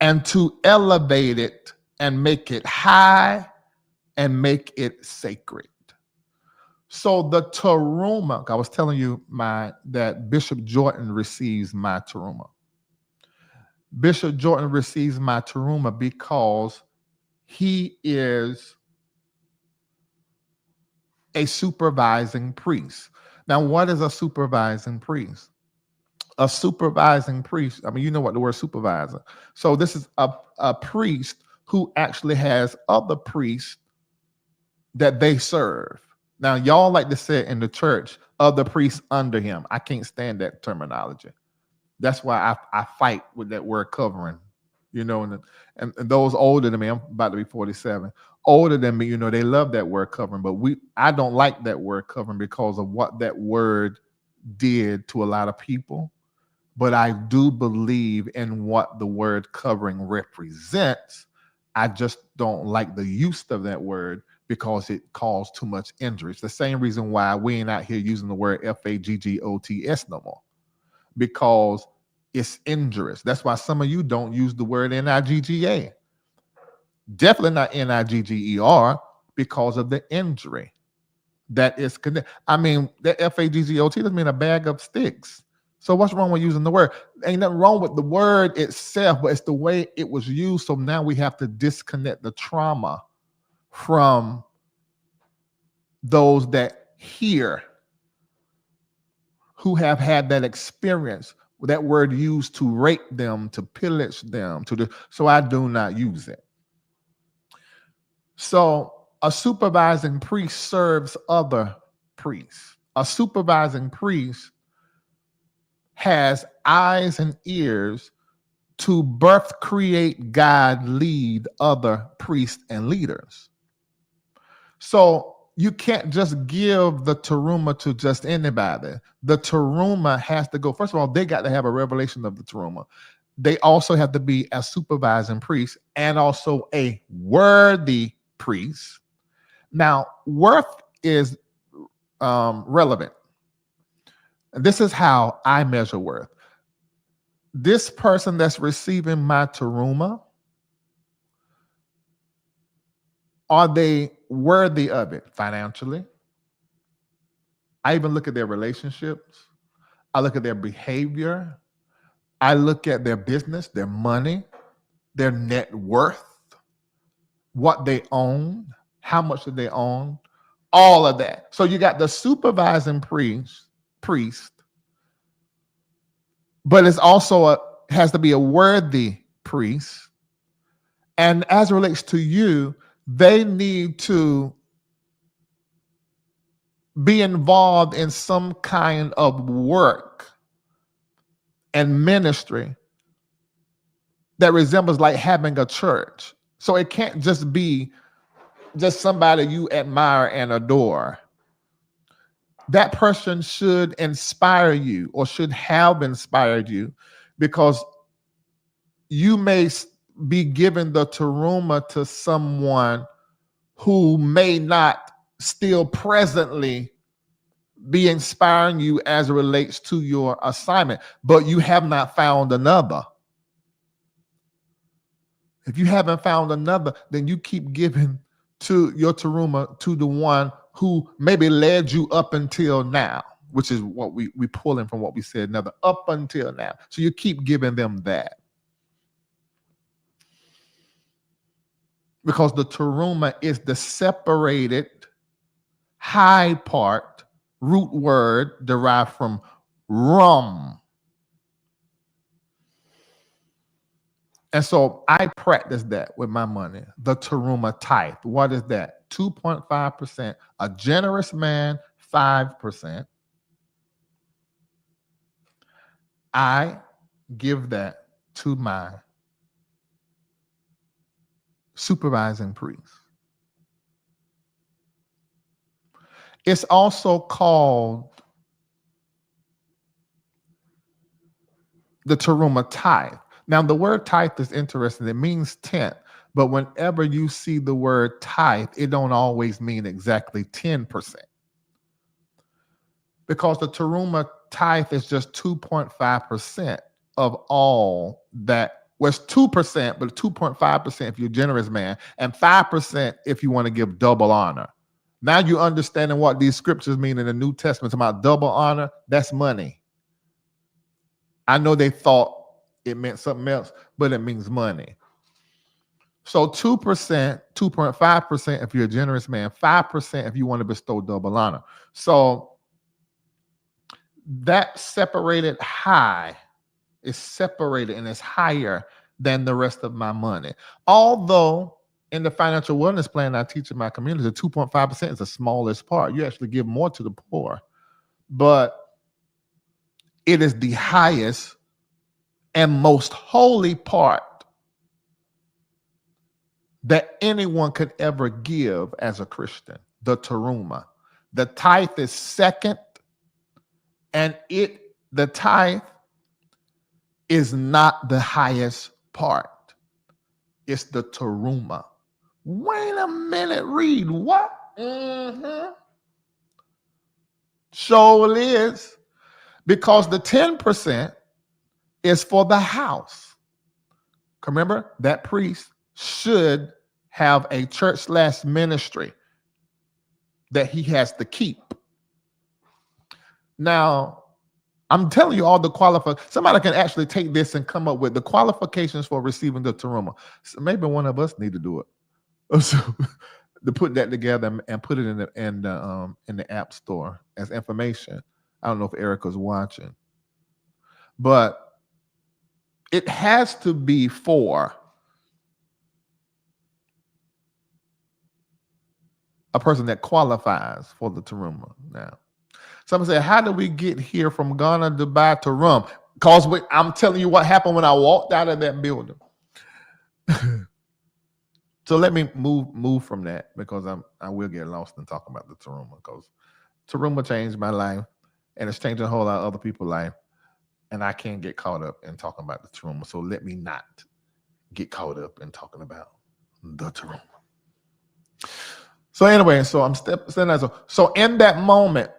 [SPEAKER 2] and to elevate it and make it high and make it sacred. So the teruma, I was telling you that Bishop Jordan receives my teruma. Bishop Jordan receives my teruma because he is a supervising priest. Now, what is a supervising priest? A supervising priest, I mean, you know what the word supervisor. So this is a priest who actually has other priests that they serve. Now, y'all like to say in the church, other priests under him. I can't stand that terminology. That's why I fight with that word covering. You know, and those older than me, I'm about to be 47, older than me, you know, they love that word covering, but I don't like that word covering because of what that word did to a lot of people. But I do believe in what the word covering represents. I just don't like the use of that word because it caused too much injury. It's the same reason why we ain't out here using the word F-A-G-G-O-T-S no more, because it's injurious. That's why some of you don't use the word N-I-G-G-A. Definitely not N-I-G-G-E-R because of the injury that is connected. I mean, that F-A-G-G-O-T doesn't mean a bag of sticks. So what's wrong with using the word? Ain't nothing wrong with the word itself, but it's the way it was used. So now we have to disconnect the trauma from those that hear, who have had that experience, that word used to rape them, to pillage them, so I do not use it. So a supervising priest serves other priests. A supervising priest has eyes and ears to birth, create, guide, lead other priests and leaders. So you can't just give the teruma to just anybody. The teruma has to go. First of all, they got to have a revelation of the teruma. They also have to be a supervising priest and also a worthy priest. Now, worth is relevant. This is how I measure worth. This person that's receiving my teruma, are they worthy of it financially? I even look at their relationships. I look at their behavior. I look at their business, their money, their net worth, what they own, how much do they own, all of that. So you got the supervising priest, but it's also has to be a worthy priest. And as it relates to you, they need to be involved in some kind of work and ministry that resembles like having a church. So it can't just be just somebody you admire and adore. That person should inspire you or should have inspired you, because you may be given the teruma to someone who may not still presently be inspiring you as it relates to your assignment, but you have not found another. If you haven't found another, then you keep giving to your teruma to the one who maybe led you up until now, which is what we pulling from what we said, another up until now. So you keep giving them that. Because the teruma is the separated high part root word derived from rum. And so I practice that with my money, the teruma tithe. What is that? 2.5%. A generous man, 5%. I give that to my supervising priest. It's also called the teruma tithe. Now, the word tithe is interesting. It means tenth, but whenever you see the word tithe, it don't always mean exactly 10%. Because the teruma tithe is just 2.5% of all that. Well, it's 2%, but 2.5% if you're a generous man, and 5% if you want to give double honor. Now you're understanding what these scriptures mean in the New Testament about double honor. That's money. I know they thought it meant something else, but it means money. So 2%, 2.5% if you're a generous man, 5% if you want to bestow double honor. So that separated high is separated and is higher than the rest of my money. Although in the financial wellness plan I teach in my community, the 2.5% is the smallest part. You actually give more to the poor, but it is the highest and most holy part that anyone could ever give as a Christian, the teruma. The tithe is second, and the tithe is not the highest part. It's the teruma. Wait a minute, Reid, what? So it is, because the 10% is for the house. Remember, that priest should have a church/ministry that he has to keep. Now, I'm telling you all the qualifications. Somebody can actually take this and come up with the qualifications for receiving the teruma. So maybe one of us need to do it. So, to put that together and put it in the app store as information. I don't know if Erica's watching, but it has to be for a person that qualifies for the teruma. Now, someone say, how did we get here from Ghana, Dubai to Rum? Because I'm telling you what happened when I walked out of that building. So let me move from that, because I will get lost in talking about the teruma, because teruma changed my life, and it's changing a whole lot of other people's life, and I can't get caught up in talking about the teruma. So let me not get caught up in talking about the teruma. So anyway, so I'm stepping. So in that moment,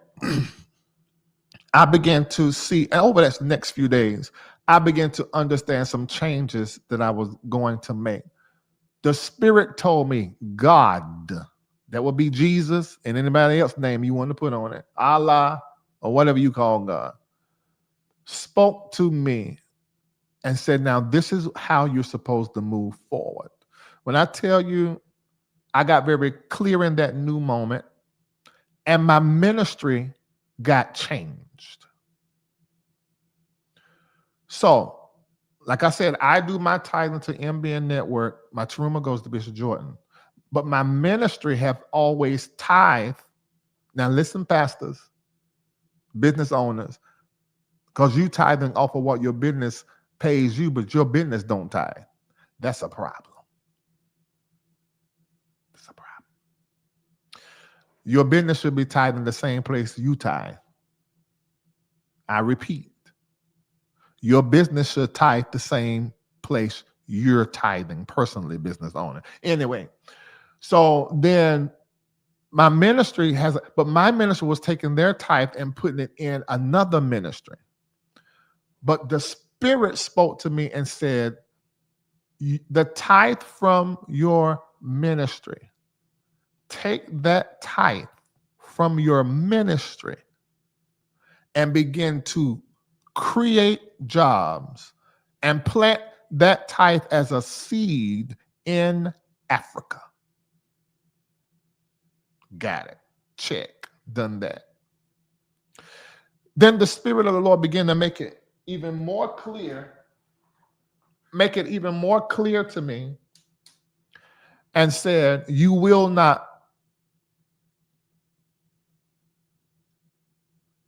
[SPEAKER 2] I began to see, and over that next few days, I began to understand some changes that I was going to make. The Spirit told me, God, that would be Jesus and anybody else's name you want to put on it, Allah, or whatever you call God, spoke to me and said, now this is how you're supposed to move forward. When I tell you, I got very clear in that new moment, and my ministry got changed. So, like I said, I do my tithing to MBN Network. My teruma goes to Bishop Jordan. But my ministry have always tithed. Now listen, pastors, business owners, because you tithing off of what your business pays you, but your business don't tithe. That's a problem. That's a problem. Your business should be tithing the same place you tithe. I repeat. Your business should tithe the same place you're tithing, personally, business owner. Anyway, so then my ministry but my ministry was taking their tithe and putting it in another ministry. But the Spirit spoke to me and said, the tithe from your ministry, take that tithe from your ministry and begin to create jobs and plant that tithe as a seed in Africa. Got it. Check. Done that. Then the Spirit of the Lord began to make it even more clear to me and said, you will not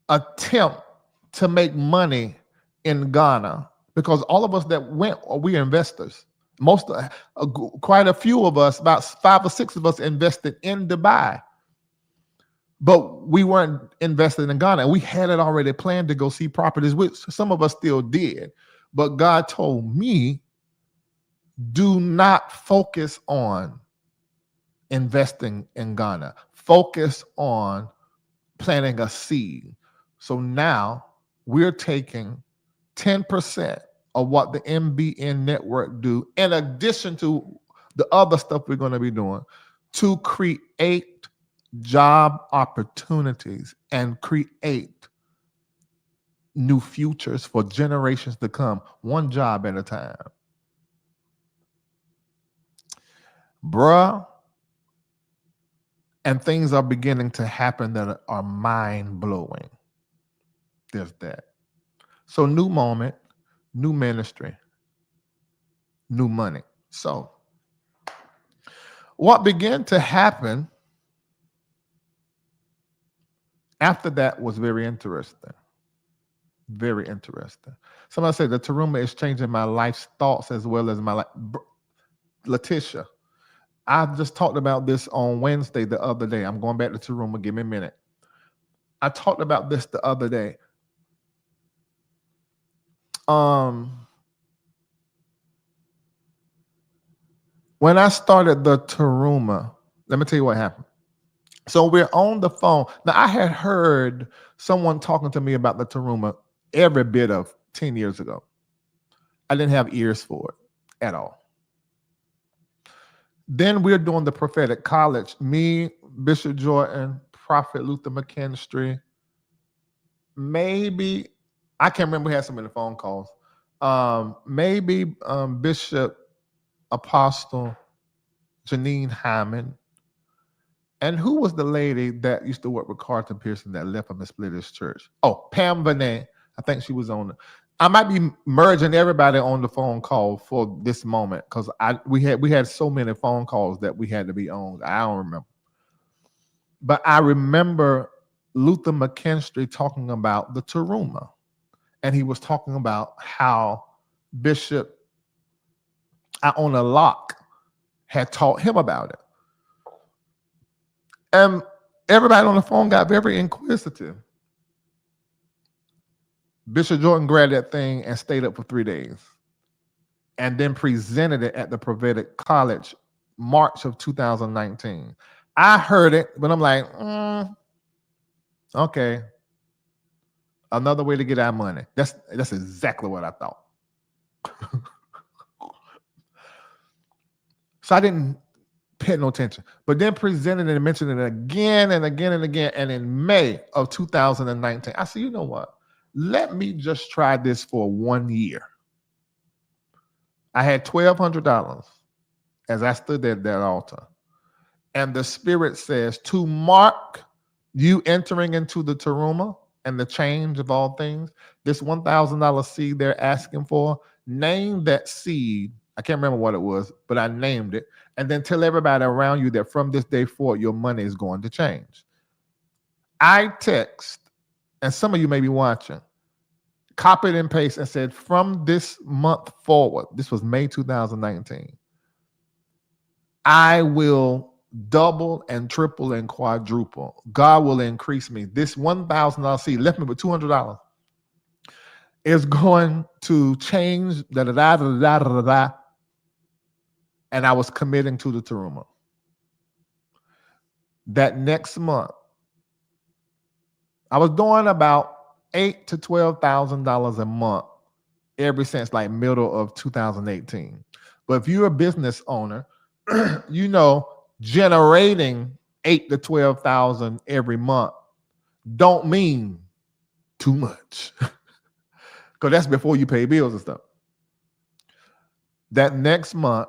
[SPEAKER 2] attempt to make money in Ghana, because all of us that went, we investors. Quite a few of us, about 5 or 6 of us, invested in Dubai, but we weren't invested in Ghana. And we had it already planned to go see properties, which some of us still did. But God told me, do not focus on investing in Ghana. Focus on planting a seed. So now we're taking 10% of what the MBN network do, in addition to the other stuff we're going to be doing, to create job opportunities and create new futures for generations to come, one job at a time. Bruh, and things are beginning to happen that are mind-blowing. There's that. So new moment, new ministry, new money. So what began to happen after that was very interesting. Very interesting. Somebody said the Taruma is changing my life's thoughts as well as my life. Letitia, I just talked about this on Wednesday the other day. I'm going back to Taruma. Give me a minute. I talked about this the other day. When I started the Taruma, let me tell you what happened. So we're on the phone. Now, I had heard someone talking to me about the Taruma every bit of 10 years ago. I didn't have ears for it at all. Then we're doing the prophetic college. Me, Bishop Jordan, Prophet Luther McKinstry. Maybe, I can't remember, we had so many phone calls. Maybe Bishop Apostle Janine Hyman. And who was the lady that used to work with Carlton Pearson that left him and split his church? Oh, Pam Bonet. I think she was on. I might be merging everybody on the phone call for this moment because we had so many phone calls that we had to be on. I don't remember. But I remember Luther McKinstry talking about the Taruma. And he was talking about how Bishop Iona Locke had taught him about it. And everybody on the phone got very inquisitive. Bishop Jordan grabbed that thing and stayed up for 3 days and then presented it at the prophetic college March of 2019. I heard it, but I'm like, okay. Another way to get our money. That's exactly what I thought. So I didn't pay no attention, but then presented it and mentioned it again and again and again. And in May of 2019, I said, you know what? Let me just try this for 1 year. I had $1,200 as I stood at that altar. And the Spirit says, to mark you entering into the Taruma and the change of all things, this $1,000 seed they're asking for, name that seed. I can't remember what it was, but I named it. And then tell everybody around you that from this day forward, your money is going to change. I text, and some of you may be watching, copied and pasted and said, from this month forward, this was May 2019, I will double and triple and quadruple. God will increase me. This $1,000 seed left me with $200 is going to change and I was committing to the Taruma. that next month, I was doing about $8,000 to $12,000 a month ever since like middle of 2018. But if you're a business owner, you know, generating 8,000 to 12,000 every month don't mean too much, because that's before you pay bills and stuff. That next month,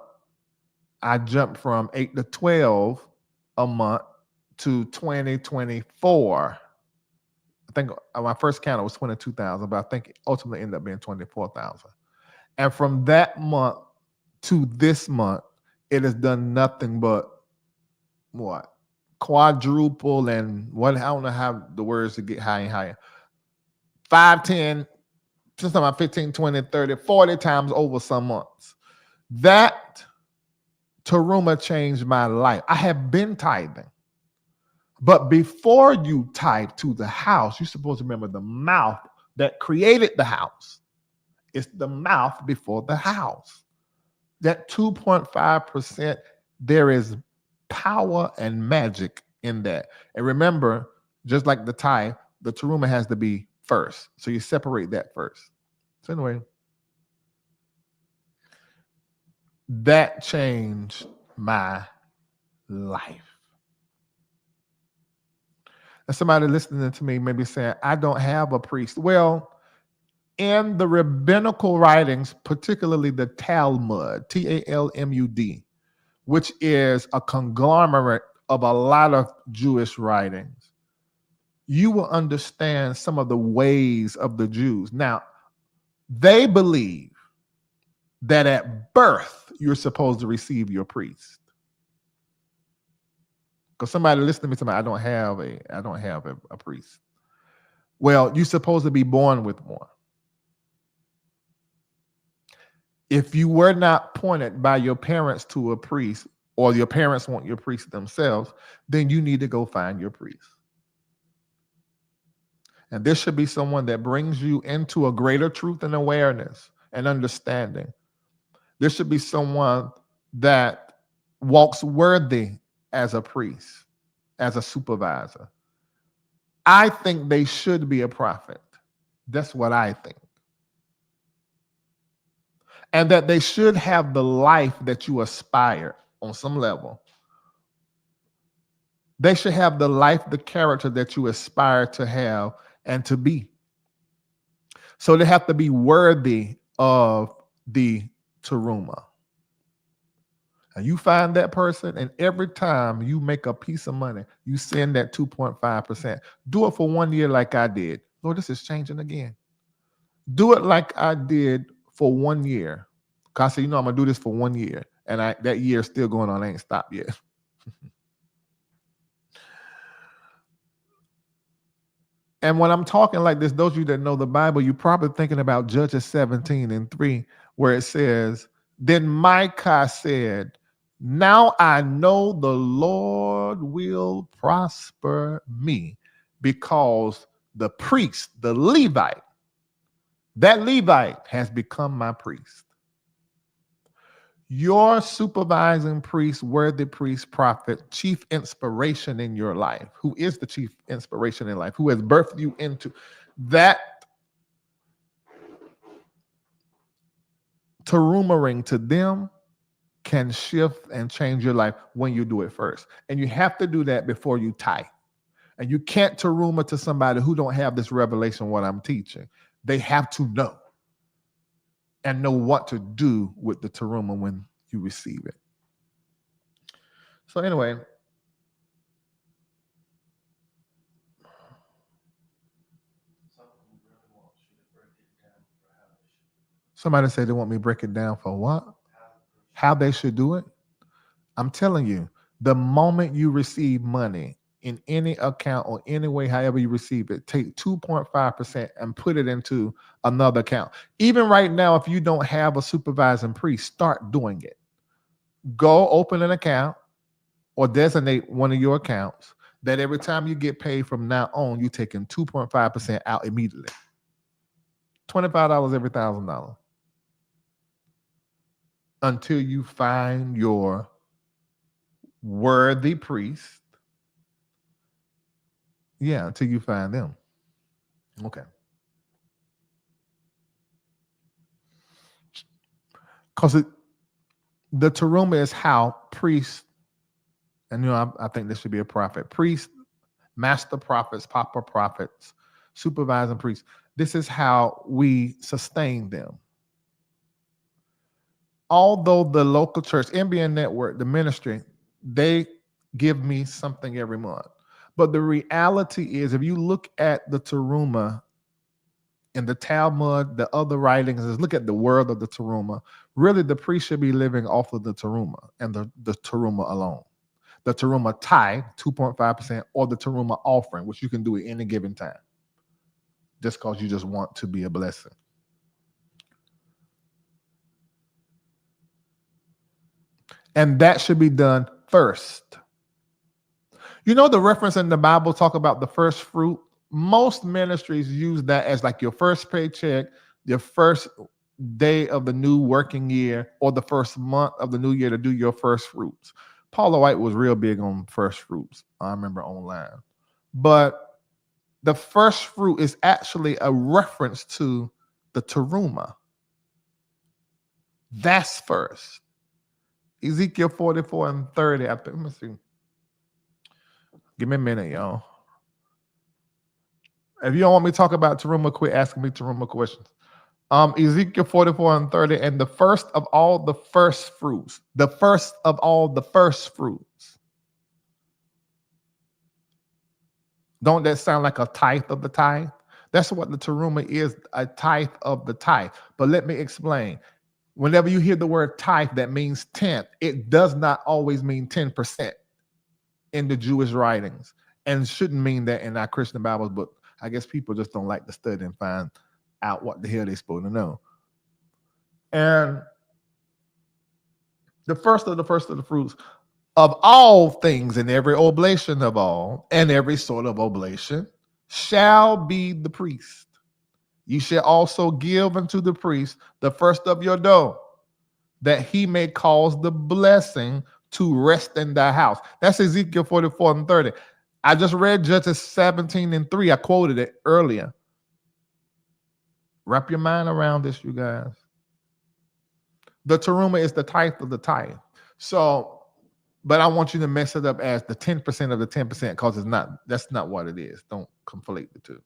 [SPEAKER 2] I jumped from 8 to 12 a month to 2024. I think my first count was 22,000, but I think it ultimately ended up being 24,000. And from that month to this month, it has done nothing but what? Quadruple and what? I don't know how the words to get higher and higher. 5, 10, just about 15, 20, 30, 40 times over some months. That Taruma changed my life. I have been tithing. But before you tithe to the house, you're supposed to remember the mouth that created the house. It's the mouth before the house. That 2.5%, there is power and magic in that. And remember, just like the tithe, the Taruma has to be first. So you separate that first. So anyway, that changed my life. And somebody listening to me may be saying, I don't have a priest. Well, in the rabbinical writings, particularly the Talmud, Talmud, which is a conglomerate of a lot of Jewish writings, you will understand some of the ways of the Jews. Now, they believe that at birth, you're supposed to receive your priest. Because somebody listening to me, I don't have a priest. Well, you're supposed to be born with one. If you were not pointed by your parents to a priest, or your parents want your priest themselves, then you need to go find your priest. And this should be someone that brings you into a greater truth and awareness and understanding. This should be someone that walks worthy as a priest, as a supervisor. I think they should be a prophet. That's what I think. And that they should have the life that you aspire on some level. They should have the life, the character that you aspire to have and to be. So they have to be worthy of the Taruma. And you find that person, and every time you make a piece of money, you send that 2.5%. Do it for 1 year like I did. Lord, this is changing again. Do it like I did for 1 year. Because I said, I'm going to do this for 1 year. And that year is still going on. I ain't stopped yet. And when I'm talking like this, those of you that know the Bible, you're probably thinking about Judges 17:3, where it says, then Micah said, now I know the Lord will prosper me, because the priest, the Levite, that Levite has become my priest. Your supervising priest, worthy priest, prophet, chief inspiration in your life, who is the chief inspiration in life, who has birthed you into that Tarumaring to them can shift and change your life when you do it first. And you have to do that before you tithe. And you can't Taruma to somebody who don't have this revelation what I'm teaching. They have to know and know what to do with the Taruma when you receive it. So anyway, somebody said they want me to break it down for what? How they should do it? I'm telling you, the moment you receive money in any account or any way, however you receive it, take 2.5% and put it into another account. Even right now, if you don't have a supervising priest, start doing it. Go open an account or designate one of your accounts that every time you get paid from now on, you're taking 2.5% out immediately. $25 every $1,000. Until you find your worthy priest Yeah, until you find them. Okay. Because the teruma is how priests, and I think this should be a prophet, priests, master prophets, papa prophets, supervising priests. This is how we sustain them. Although the local church, NBN Network, the ministry, they give me something every month. But the reality is, if you look at the teruma in the Talmud, the other writings, look at the word of the teruma, really the priest should be living off of the teruma and the teruma alone. The teruma tithe, 2.5%, or the teruma offering, which you can do at any given time, just because you just want to be a blessing. And that should be done first. You know, the reference in the Bible talk about the first fruit. Most ministries use that as like your first paycheck, your first day of the new working year, or the first month of the new year to do your first fruits. Paula White was real big on first fruits. I remember online. But the first fruit is actually a reference to the teruma. That's first. Ezekiel 44 and 30. I think, let me see. Give me a minute, y'all. If you don't want me to talk about teruma, quit asking me teruma questions. Ezekiel 44 and 30, and the first of all the first fruits. The first of all the first fruits. Don't that sound like a tithe of the tithe? That's what the teruma is, a tithe of the tithe. But let me explain. Whenever you hear the word tithe, that means tenth. It does not always mean 10% in the Jewish writings, and shouldn't mean that in our Christian Bibles, but I guess people just don't like to study and find out what the hell they're supposed to know. And the first of the fruits of all things, and every oblation of all, and every sort of oblation, shall be the priest. You shall also give unto the priest the first of your dough, that he may cause the blessing to rest in thy house. That's Ezekiel 44 and 30. I just read Judges 17 and 3. I quoted it earlier. Wrap your mind around this, you guys. The teruma is the tithe of the tithe. So, but I want you to mess it up as the 10% of the 10%, because it's not. That's not what it is. Don't conflate the two.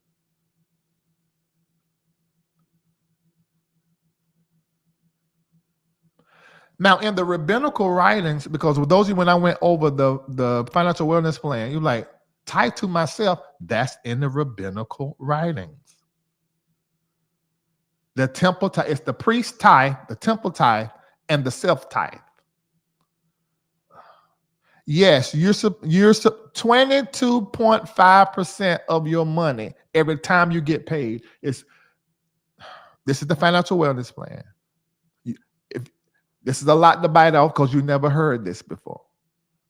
[SPEAKER 2] Now, in the rabbinical writings, because with those of you, when I went over the financial wellness plan, you're like, tithe to myself, that's in the rabbinical writings. The temple tithe, it's the priest tithe, the temple tithe, and the self tithe. Yes, you're 22.5% of your money every time you get paid. This is the financial wellness plan. This is a lot to bite off because you never heard this before.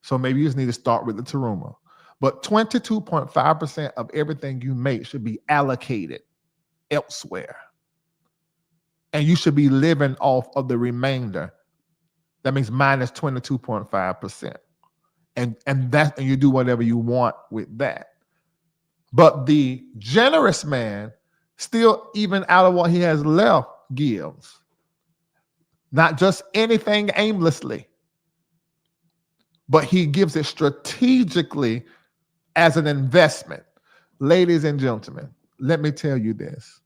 [SPEAKER 2] So maybe you just need to start with the teruma. But 22.5% of everything you make should be allocated elsewhere. And you should be living off of the remainder. That means minus 22.5%. And you do whatever you want with that. But the generous man still, even out of what he has left, gives. Not just anything aimlessly, but he gives it strategically as an investment. Ladies and gentlemen, let me tell you this.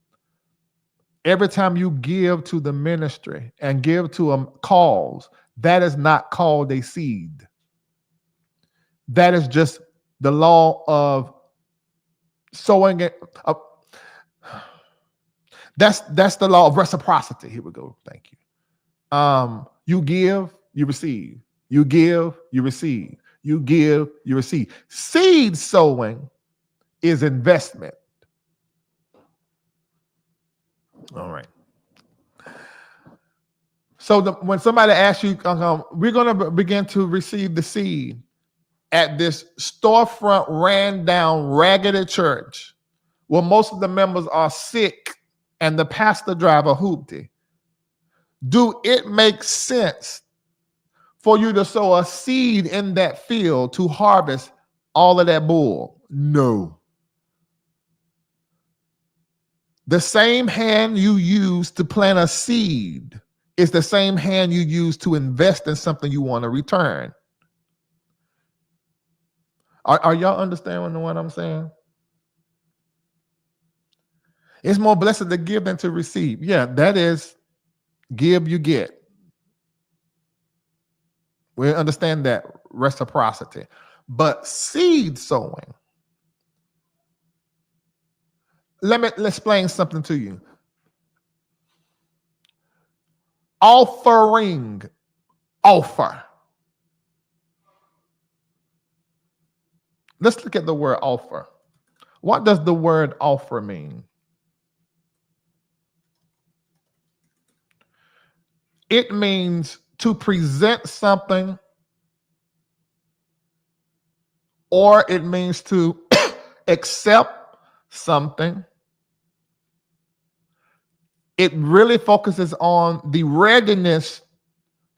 [SPEAKER 2] Every time you give to the ministry and give to a cause, that is not called a seed. That is just the law of sowing it. That's the law of reciprocity. Here we go. Thank you. You give, you receive. You give, you receive. You give, you receive. Seed sowing is investment. All right. So when somebody asks you, we're going to begin to receive the seed at this storefront, ran down, raggedy church where most of the members are sick and the pastor drive a hoopty. Do it make sense for you to sow a seed in that field to harvest all of that bull? No. The same hand you use to plant a seed is the same hand you use to invest in something you want to return. Are y'all understanding what I'm saying? It's more blessed to give than to receive. Yeah, that is give, you get. We understand that reciprocity. But seed sowing, let me explain something to you. Offering, offer. Let's look at the word offer. What does the word offer mean? It means to present something, or it means to accept something. It really focuses on the readiness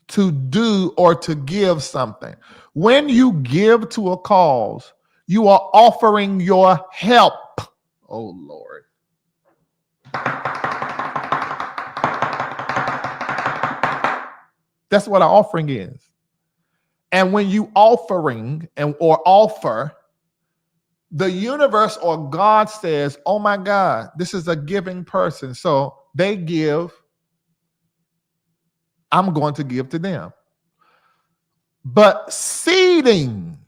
[SPEAKER 2] to do or to give something. When you give to a cause, you are offering your help. Oh, Lord. That's what an offering is. And when you offering or offer, the universe or God says, oh my God, this is a giving person. So they give, I'm going to give to them. But seeding,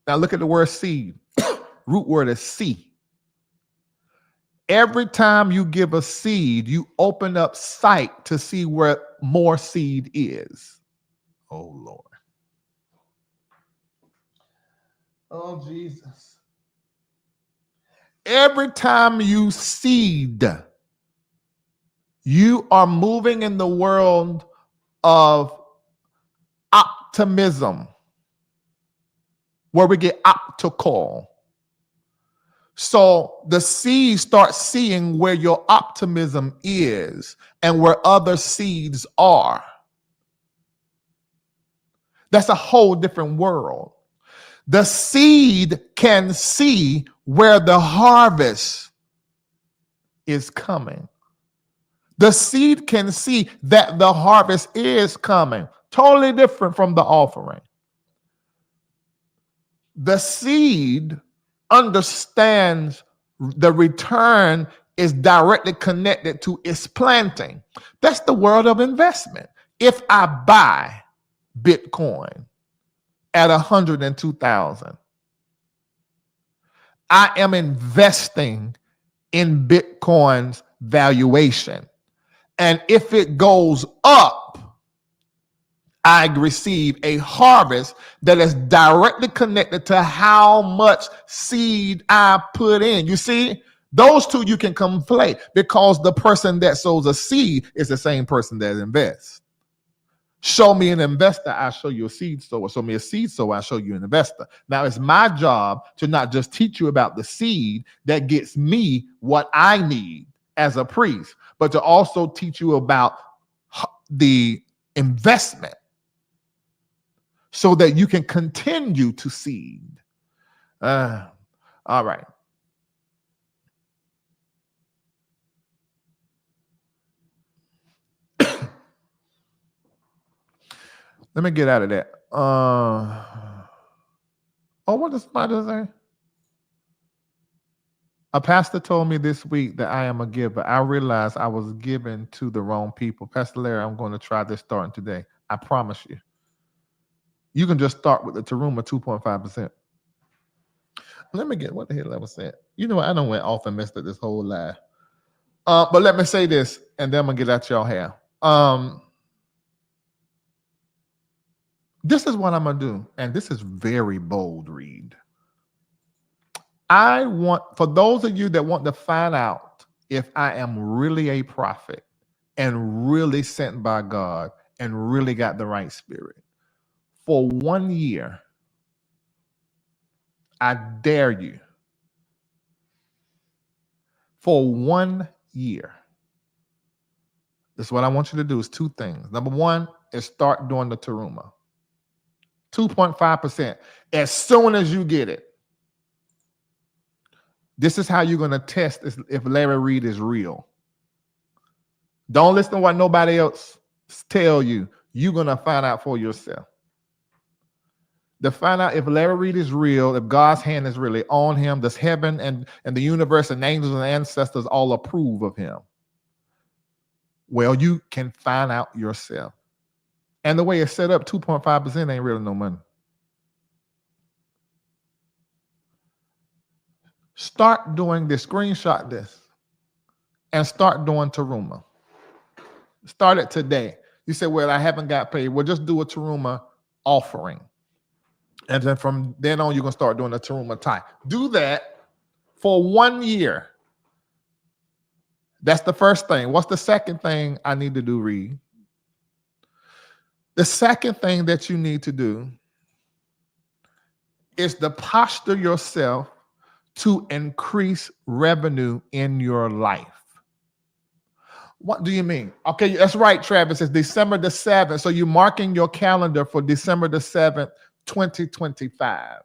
[SPEAKER 2] now look at the word seed. Root word is see. Every time you give a seed, you open up sight to see where more seed is. Oh, Lord. Oh, Jesus. Every time you seed, you are moving in the world of optimism, where we get optical. So the seed starts seeing where your optimism is and where other seeds are. That's a whole different world. The seed can see where the harvest is coming. The seed can see that the harvest is coming. Totally different from the offering. The seed understands the return is directly connected to its planting. That's the world of investment. If I buy Bitcoin at 102,000, I am investing in Bitcoin's valuation. And if it goes up, I receive a harvest that is directly connected to how much seed I put in. You see, those two you can conflate, because the person that sows a seed is the same person that invests. Show me an investor, I show you a seed sower. Show me a seed sower, I show you an investor. Now it's my job to not just teach you about the seed that gets me what I need as a priest, but to also teach you about the investment, so that you can continue to seed. All right. Let me get out of that. What does somebody say? A pastor told me this week that I am a giver. I realized I was giving to the wrong people. Pastor Larry, I'm going to try this starting today. I promise you. You can just start with the Taruma 2.5%. Let me get what the hell I was saying. You know, I don't went off and messed up this whole lie. But let me say this, and then I'm gonna get out y'all hair. This is what I'm gonna do, and this is very bold, Reid. I want, for those of you that want to find out if I am really a prophet and really sent by God and really got the right spirit, for 1 year, I dare you, for 1 year, this is what I want you to do is two things. Number one is start doing the Taruma. 2.5%. As soon as you get it, This is how you're going to test if Larry Reid is real. Don't listen to what nobody else tell you. You're going to find out for yourself. To find out if Larry Reid is real, if God's hand is really on him, does heaven and the universe and angels and ancestors all approve of him? Well, you can find out yourself. And the way it's set up, 2.5% ain't really no money. Start doing this. Screenshot this. And start doing Taruma. Start it today. You say, well, I haven't got paid. Well, just do a Taruma offering. And then from then on, you're going to start doing a Taruma tie. Do that for 1 year. That's the first thing. What's the second thing I need to do, Reid? The second thing that you need to do is to posture yourself to increase revenue in your life. What do you mean? Okay, that's right, Travis. It's December the 7th. So you're marking your calendar for December the 7th, 2025.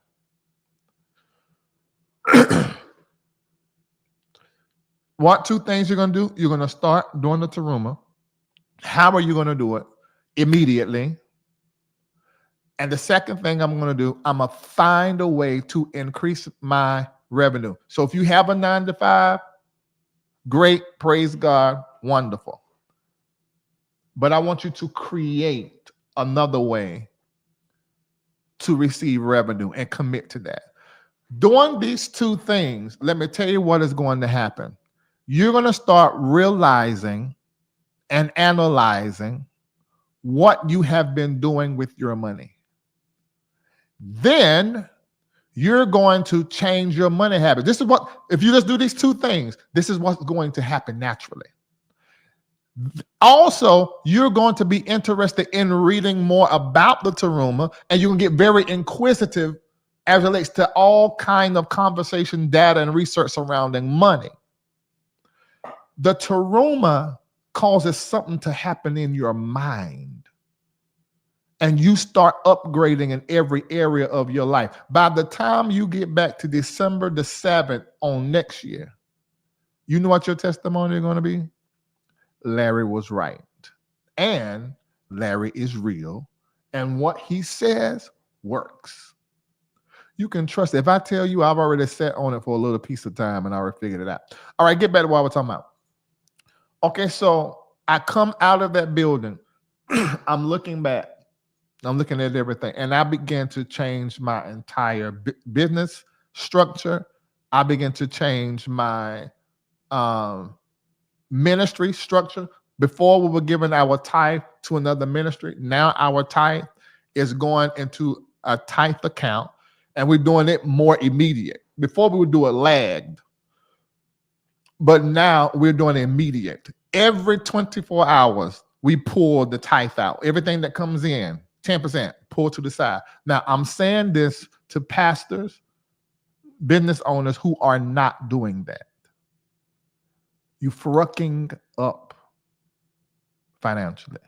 [SPEAKER 2] What two things you're going to do? You're going to start doing the Taruma. How are you going to do it? Immediately. And the second thing I'm going to do, I'm going to find a way to increase my revenue. So if you have a 9-to-5, great, praise God, wonderful. But I want you to create another way to receive revenue and commit to that. Doing these two things, let me tell you what is going to happen. You're going to start realizing and analyzing what you have been doing with your money. Then you're going to change your money habit. This is what, if you just do these two things, this is what's going to happen naturally. Also, you're going to be interested in reading more about the Taruma, and you can get very inquisitive as it relates to all kind of conversation, data, and research surrounding money. The Taruma causes something to happen in your mind, and you start upgrading in every area of your life. By the time you get back to December the 7th on next year, you know what your testimony is going to be? Larry was right. And Larry is real. And what he says works. You can trust it. If I tell you, I've already sat on it for a little piece of time and I already figured it out. All right, get back to what we're talking about. Okay, so I come out of that building. I'm looking back. I'm looking at everything. And I began to change my entire business structure. I began to change my ministry structure. Before we were giving our tithe to another ministry. Now our tithe is going into a tithe account, and we're doing it more immediate. Before we would do it lagged, but now we're doing it immediate. Every 24 hours, we pull the tithe out. Everything that comes in, 10%, pull to the side. Now, I'm saying this to pastors, business owners who are not doing that. You fucking up financially.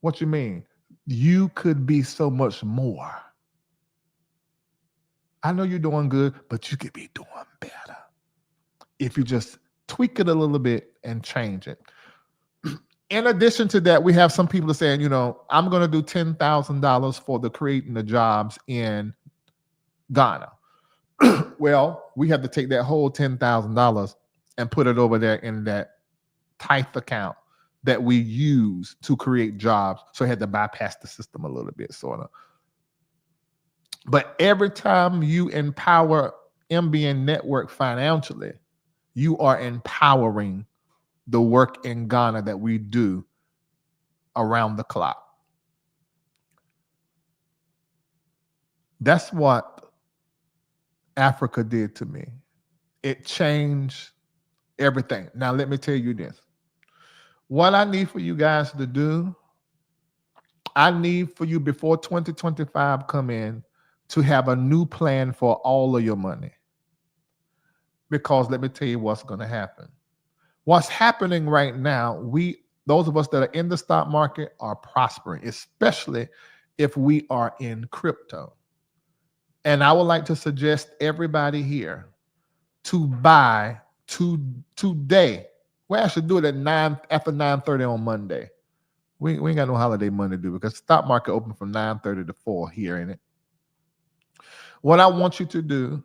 [SPEAKER 2] What you mean? You could be so much more. I know you're doing good, but you could be doing better if you just tweak it a little bit and change it. In addition to that, we have some people saying, you know, I'm going to do $10,000 for the creating the jobs in Ghana. Well, we have to take that whole $10,000 and put it over there in that tithe account that we use to create jobs. So I had to bypass the system a little bit, sort of. But every time you empower MBN Network financially, you are empowering the work in Ghana that we do around the clock. That's what Africa did to me. It changed everything. Now, let me tell you this. What I need for you guys to do, I need for you before 2025 come in to have a new plan for all of your money. Because let me tell you what's going to happen. What's happening right now, those of us that are in the stock market are prospering, especially if we are in crypto. And I would like to suggest everybody here to buy today. We actually do it at 9 after 9:30 on Monday. We ain't got no holiday Monday to do because the stock market open from 9:30 to 4 here, ain't it? What I want you to do,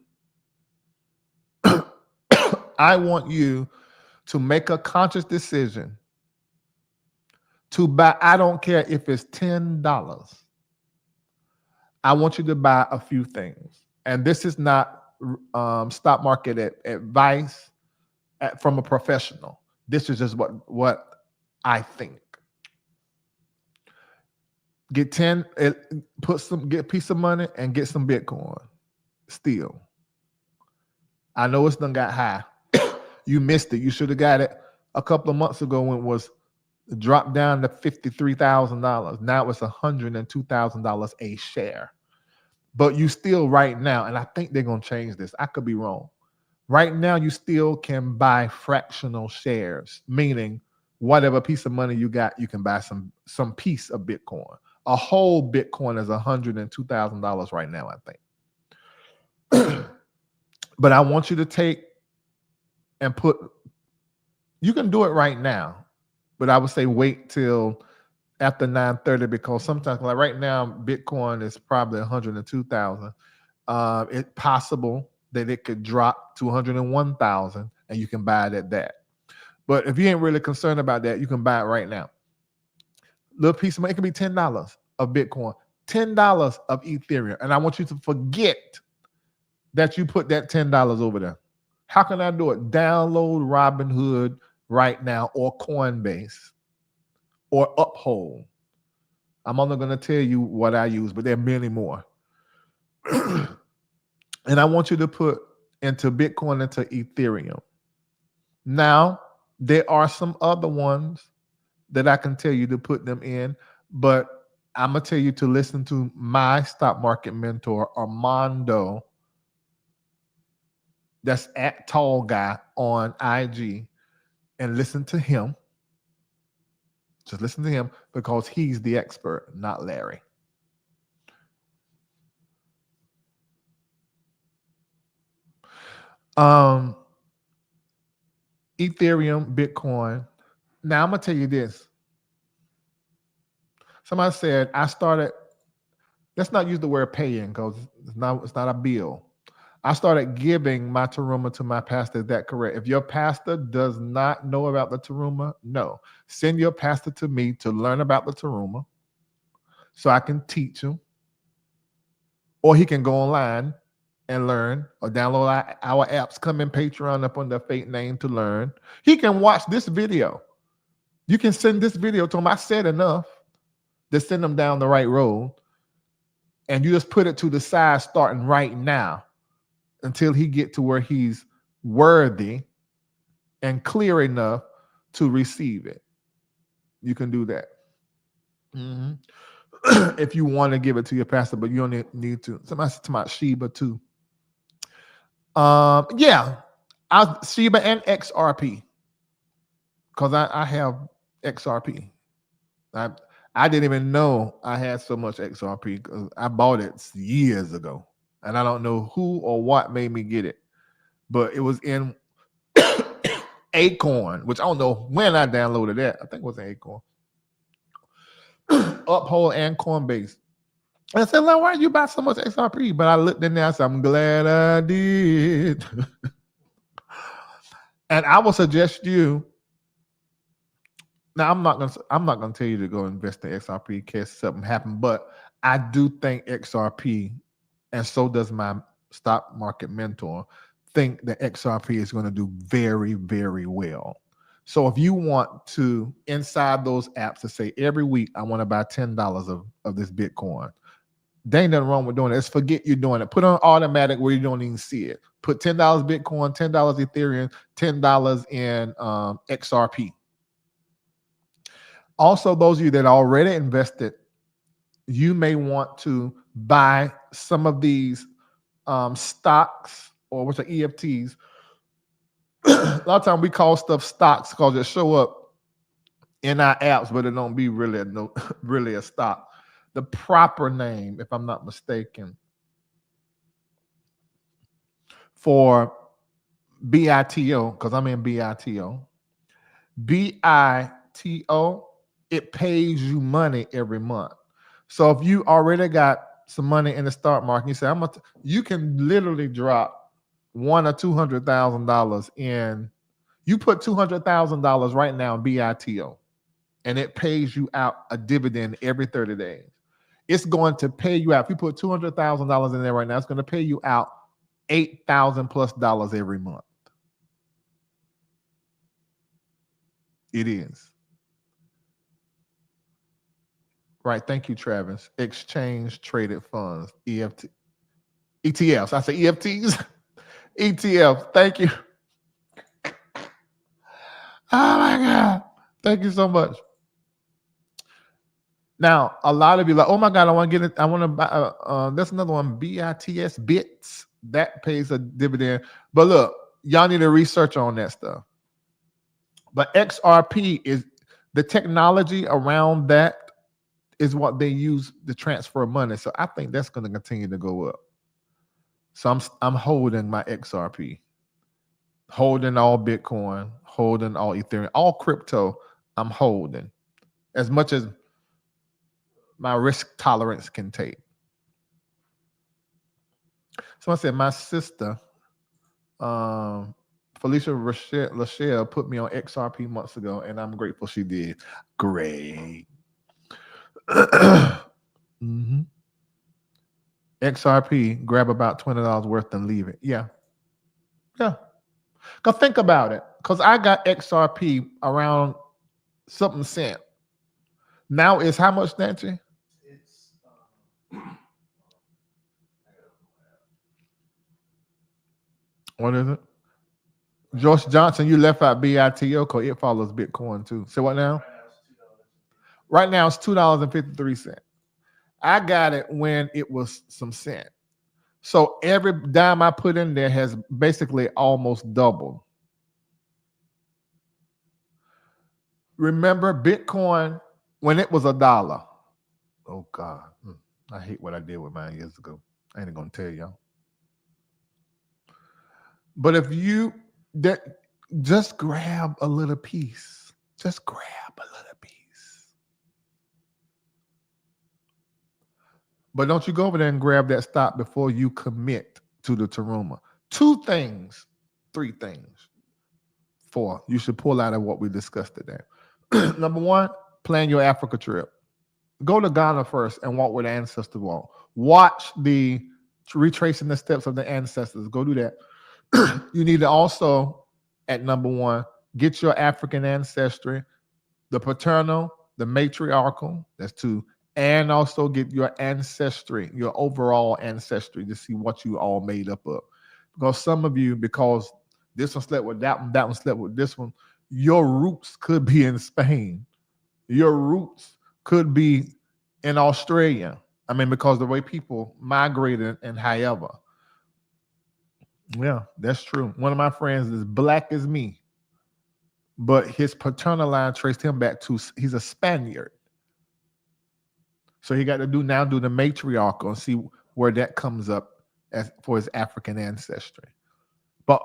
[SPEAKER 2] I want you to make a conscious decision to buy. I don't care if it's $10. I want you to buy a few things. And this is not stock market advice from a professional. This is just what I think. Get get a piece of money and get some Bitcoin. Still, I know it's done got high. You missed it. You should have got it a couple of months ago when it was dropped down to $53,000. Now it's $102,000 a share. But you still right now, and I think they're gonna change this. I could be wrong. Right now, you still can buy fractional shares, meaning whatever piece of money you got, you can buy some piece of Bitcoin. A whole Bitcoin is $102,000 right now, I think. But I want you to take and put, you can do it right now, but I would say wait till after 9:30 because sometimes, like right now, Bitcoin is probably 102,000. It's possible that it could drop to 101,000 and you can buy it at that. But if you ain't really concerned about that, you can buy it right now. Little piece of money, it could be $10 of Bitcoin, $10 of Ethereum. And I want you to forget that you put that $10 over there. How can I do it? Download Robinhood right now or Coinbase or Uphold. I'm only going to tell you what I use, but there are many more. And I want you to put into Bitcoin, into Ethereum. Now, there are some other ones that I can tell you to put them in, but I'm going to tell you to listen to my stock market mentor, Armando. That's at Tall Guy on IG, and listen to him. Just listen to him because he's the expert, not Larry. Ethereum, Bitcoin. Now I'm gonna tell you this. Somebody said I started. Let's not use the word paying because it's not a bill. I started giving my teruma to my pastor. Is that correct? If your pastor does not know about the teruma, no. Send your pastor to me to learn about the teruma so I can teach him. Or he can go online and learn or download our apps. Come in Patreon up under Fate Name to learn. He can watch this video. You can send this video to him. I said enough to send him down the right road. And you just put it to the side starting right now until he get to where he's worthy and clear enough to receive it. You can do that. If you want to give it to your pastor, but you don't need to. Somebody said about Sheba too. Yeah, Sheba and XRP, because I have XRP. I didn't even know I had so much XRP because I bought it years ago, and I don't know who or what made me get it, but it was in Acorn, which I don't know when I downloaded that. I think it was in Acorn, Uphold, and Coinbase. And I said, "Why did you buy so much XRP?" But I looked in there and said, "I'm glad I did." And I will suggest you. Now I'm not gonna tell you to go invest in XRP in case something happened, but I do think XRP, and so does my stock market mentor, think that XRP is going to do very, very well. So if you want to, inside those apps, to say every week I want to buy $10 of this Bitcoin, there ain't nothing wrong with doing it. It's forget you're doing it. Put on automatic where you don't even see it. Put $10 Bitcoin, $10 Ethereum, $10 in XRP. Also, those of you that already invested, you may want to buy some of these stocks, or what's the EFTs. A lot of times we call stuff stocks because it show up in our apps, but it don't be really a stock. The proper name, if I'm not mistaken, for BITO, because I'm in BITO. BITO, it pays you money every month. So if you already got some money in the stock market, you say, you can literally drop $100,000 or $200,000 in. You put $200,000 right now in BITO, and it pays you out a dividend every 30 days. It's going to pay you out. If you put $200,000 in there right now, it's going to pay you out $8,000+ every month. It is. Right. Thank you, Travis. Exchange traded funds, EFT, ETFs. I say EFTs, ETF. Thank you. Oh my God. Thank you so much. Now, a lot of you are like, oh my God, I want to get it. I want to buy. That's another one, BITS, BITS. That pays a dividend. But look, y'all need to research on that stuff. But XRP is the technology around that is what they use to transfer money. So I think that's going to continue to go up. So I'm holding my XRP, holding all Bitcoin, holding all Ethereum, all crypto. I'm holding as much as my risk tolerance can take. Someone said my sister, Felicia Lachelle, put me on XRP months ago, and I'm grateful she did. Great. Mm-hmm. XRP, grab about $20 worth and leave it. Yeah. Because think about it. Because I got XRP around something cent. Now it's how much, Nancy? It's what is it? Josh Johnson, you left out BITO because it follows Bitcoin too. So what now? Right now it's $2.53. I got it when it was some cent. So every dime I put in there has basically almost doubled. Remember Bitcoin when it was $1? Oh God, I hate what I did with mine years ago. I ain't gonna tell y'all. But if you just grab a little piece, just grab a little piece. But don't you go over there and grab that stock before you commit to the Taruma. 3 things, 4 you should pull out of what we discussed today. Number 1, plan your Africa trip. Go to Ghana first and walk where the ancestors walk. Watch the retracing the steps of the ancestors. Go do that. You need to also, at number 1, get your African ancestry, the paternal, the matriarchal, that's 2, and also get your ancestry, your overall ancestry, to see what you all made up of. Because some of you, because this one slept with that one slept with this one, your roots could be in Spain. Your roots could be in Australia. I mean, because the way people migrated and however. Yeah, that's true. One of my friends is black as me, but his paternal line traced him back to, he's a Spaniard. So he got to do the matriarchal and see where that comes up as for his African ancestry. But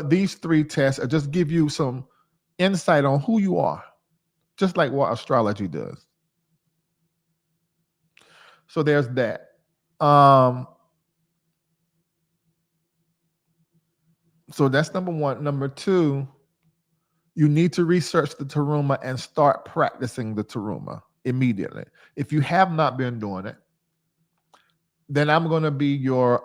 [SPEAKER 2] these 3 tests just give you some insight on who you are, just like what astrology does. So there's that. So that's number 1. Number 2, you need to research the Taruma and start practicing the Taruma immediately. If you have not been doing it, then I'm going to be your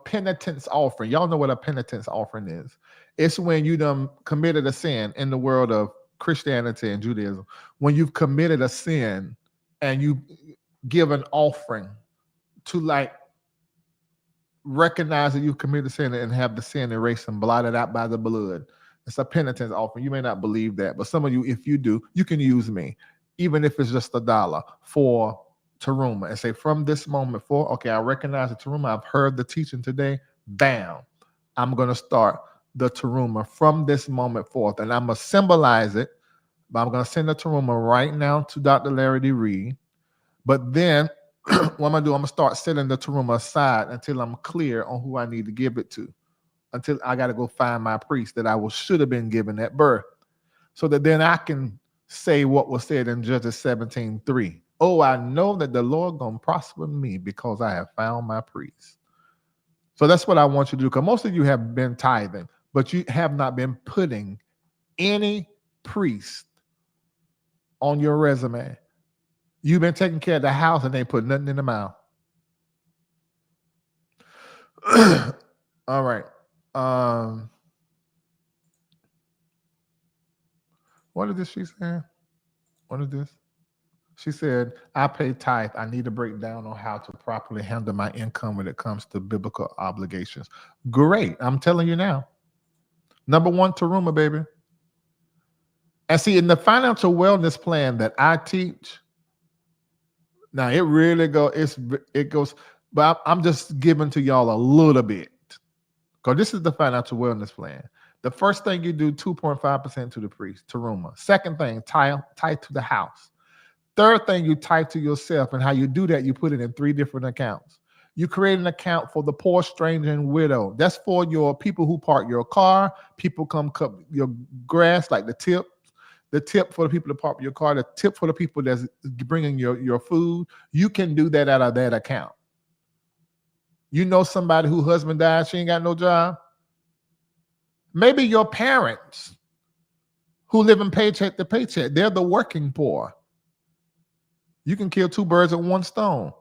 [SPEAKER 2] penitence offering. Y'all know what a penitence offering is. It's when you done committed a sin in the world of Christianity and Judaism. When you've committed a sin and you give an offering to like recognize that you've committed sin and have the sin erased and blotted out by the blood. It's a penitence offering. You may not believe that, but some of you, if you do, you can use me, even if it's just $1 for Taruma, and say, from this moment forward, okay, I recognize the Taruma. I've heard the teaching today. Bam, I'm going to start the Taruma from this moment forth, and I'm going to symbolize it. But I'm going to send the Taruma right now to Dr. Larry D. Reid. But then what I'm gonna do, I'm gonna start setting the teruma aside until I'm clear on who I need to give it to. Until I gotta go find my priest that I should have been given at birth. So that then I can say what was said in Judges 17:3. Oh, I know that the Lord gonna prosper me because I have found my priest. So that's what I want you to do. Because most of you have been tithing, but you have not been putting any priest on your resume. You've been taking care of the house and they put nothing in the mouth. All right. What is she saying? What is this? She said, I pay tithe. I need to break down on how to properly handle my income when it comes to biblical obligations. Great. I'm telling you now. Number one, Teruma, baby. And see, in the financial wellness plan that I teach, now it really goes, but I'm just giving to y'all a little bit. Because this is the financial wellness plan. The first thing you do, 2.5% to the priest, Teruma. Second thing, tie to the house. Third thing, you tie to yourself, and how you do that, you put it in 3 different accounts. You create an account for the poor, stranger, and widow. That's for your people who park your car, people come cut your grass, like the tip for the people that park your car, the tip for the people that's bringing your food. You can do that out of that account. You know somebody whose husband died, she ain't got no job. Maybe your parents who live in paycheck to paycheck, they're the working poor. You can kill 2 birds with 1 stone.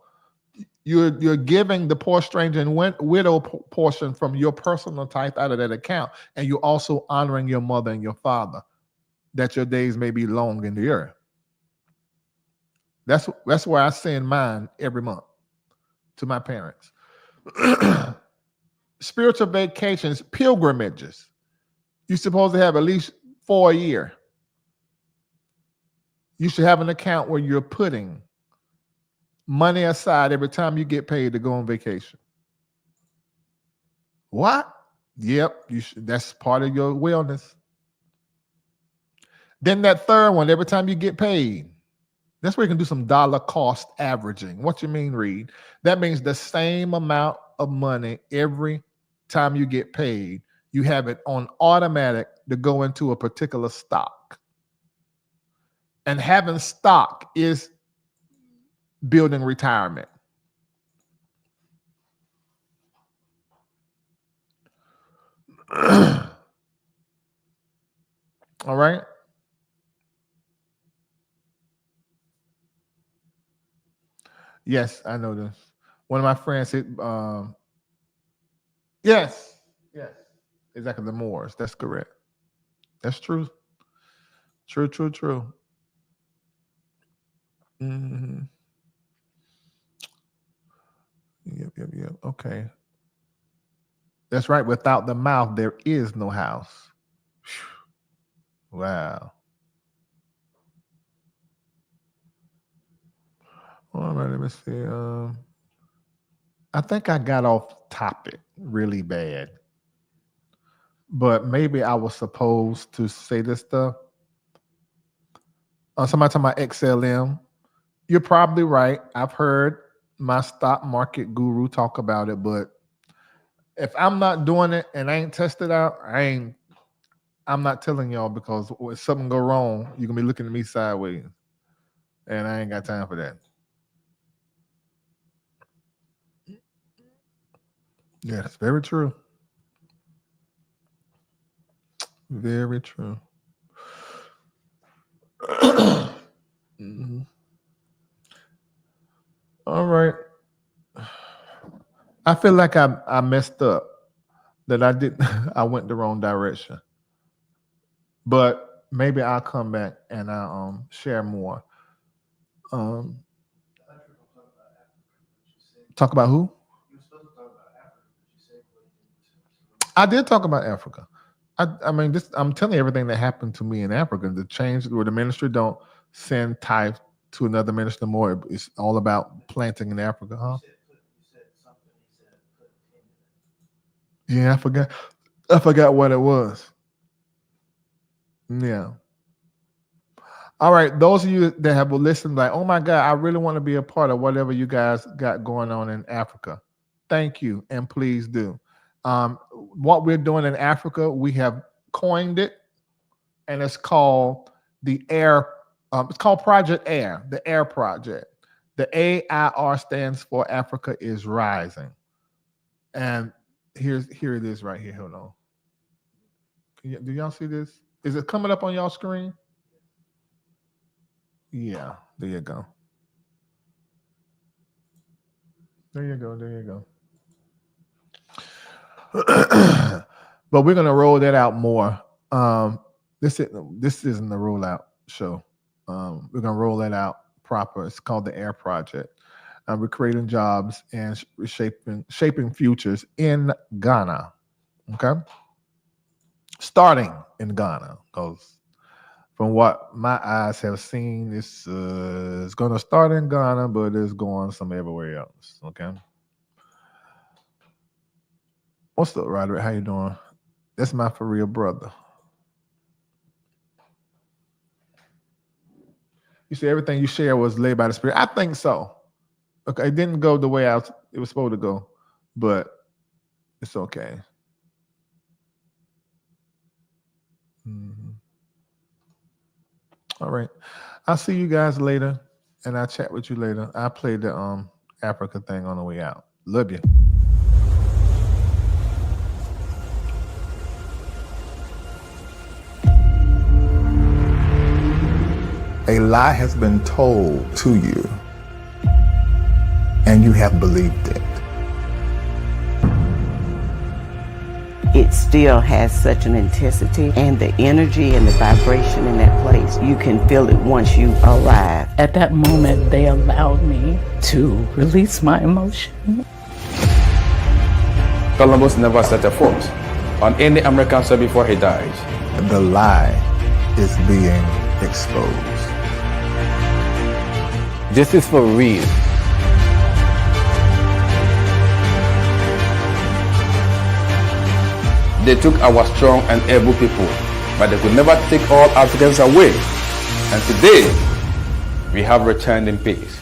[SPEAKER 2] You're giving the poor, stranger, and widow portion from your personal tithe out of that account, and you're also honoring your mother and your father, that your days may be long in the earth. That's where I send mine every month to my parents. Spiritual vacations, pilgrimages. You're supposed to have at least 4 a year. You should have an account where you're putting money aside every time you get paid to go on vacation. What? Yep, you should. That's part of your wellness. Then that third one, every time you get paid, that's where you can do some dollar cost averaging. What you mean, Reid? That means the same amount of money every time you get paid, you have it on automatic to go into a particular stock. And having stock is building retirement. All right. Yes, I know this. One of my friends said, yes, exactly, the Moors. That's correct. That's true. True. Mm-hmm. Yep. Okay. That's right. Without the mouth, there is no house. Wow. All right, let me see. I think I got off topic really bad. But maybe I was supposed to say this stuff. Somebody talking about XLM. You're probably right. I've heard my stock market guru talk about it, but if I'm not doing it and I ain't tested out, I'm not telling y'all, because if something go wrong, you're gonna be looking at me sideways. And I ain't got time for that. Yeah, that's very true. Very true. Mm-hmm. All right. I feel like I messed up, that I didn't I went the wrong direction. But maybe I'll come back and I'll share more. Talk about who? I did talk about Africa. I mean, I'm telling you everything that happened to me in Africa. The change where the ministry don't send tithe to another minister more. It's all about planting in Africa, huh? Yeah, I forgot what it was. Yeah. All right, those of you that have listened, like, oh my God, I really want to be a part of whatever you guys got going on in Africa. Thank you, and please do. What we're doing in Africa, we have coined it, and it's called the Air. It's called Project Air, the Air Project. The AIR stands for Africa is Rising, and here it is right here. Hold on. Do y'all see this? Is it coming up on y'all screen? Yeah, there you go. There you go. There you go. But we're gonna roll that out more. This isn't the rollout show. We're gonna roll that out proper. It's called the Air Project. We're creating jobs and shaping futures in Ghana. Okay, starting in Ghana, because from what my eyes have seen, it's going to start in Ghana, but it's going some everywhere else. Okay. What's up, Roderick? How you doing? That's my for real brother. You say everything you share was laid by the Spirit. I think so. Okay, it didn't go the way it was supposed to go, but it's okay. Mm-hmm. All right. I'll see you guys later, and I'll chat with you later. I'll play the Africa thing on the way out. Love you. A lie has been told to you, and you have believed it.
[SPEAKER 5] It still has such an intensity, and the energy and the vibration in that place, you can feel it once you arrive.
[SPEAKER 6] At that moment, they allowed me to release my emotion.
[SPEAKER 4] Columbus never set a foot on any American soil before he died.
[SPEAKER 2] The lie is being exposed.
[SPEAKER 7] This is for Reid.
[SPEAKER 4] They took our strong and able people, but they could never take all Africans away. And today, we have returned in peace.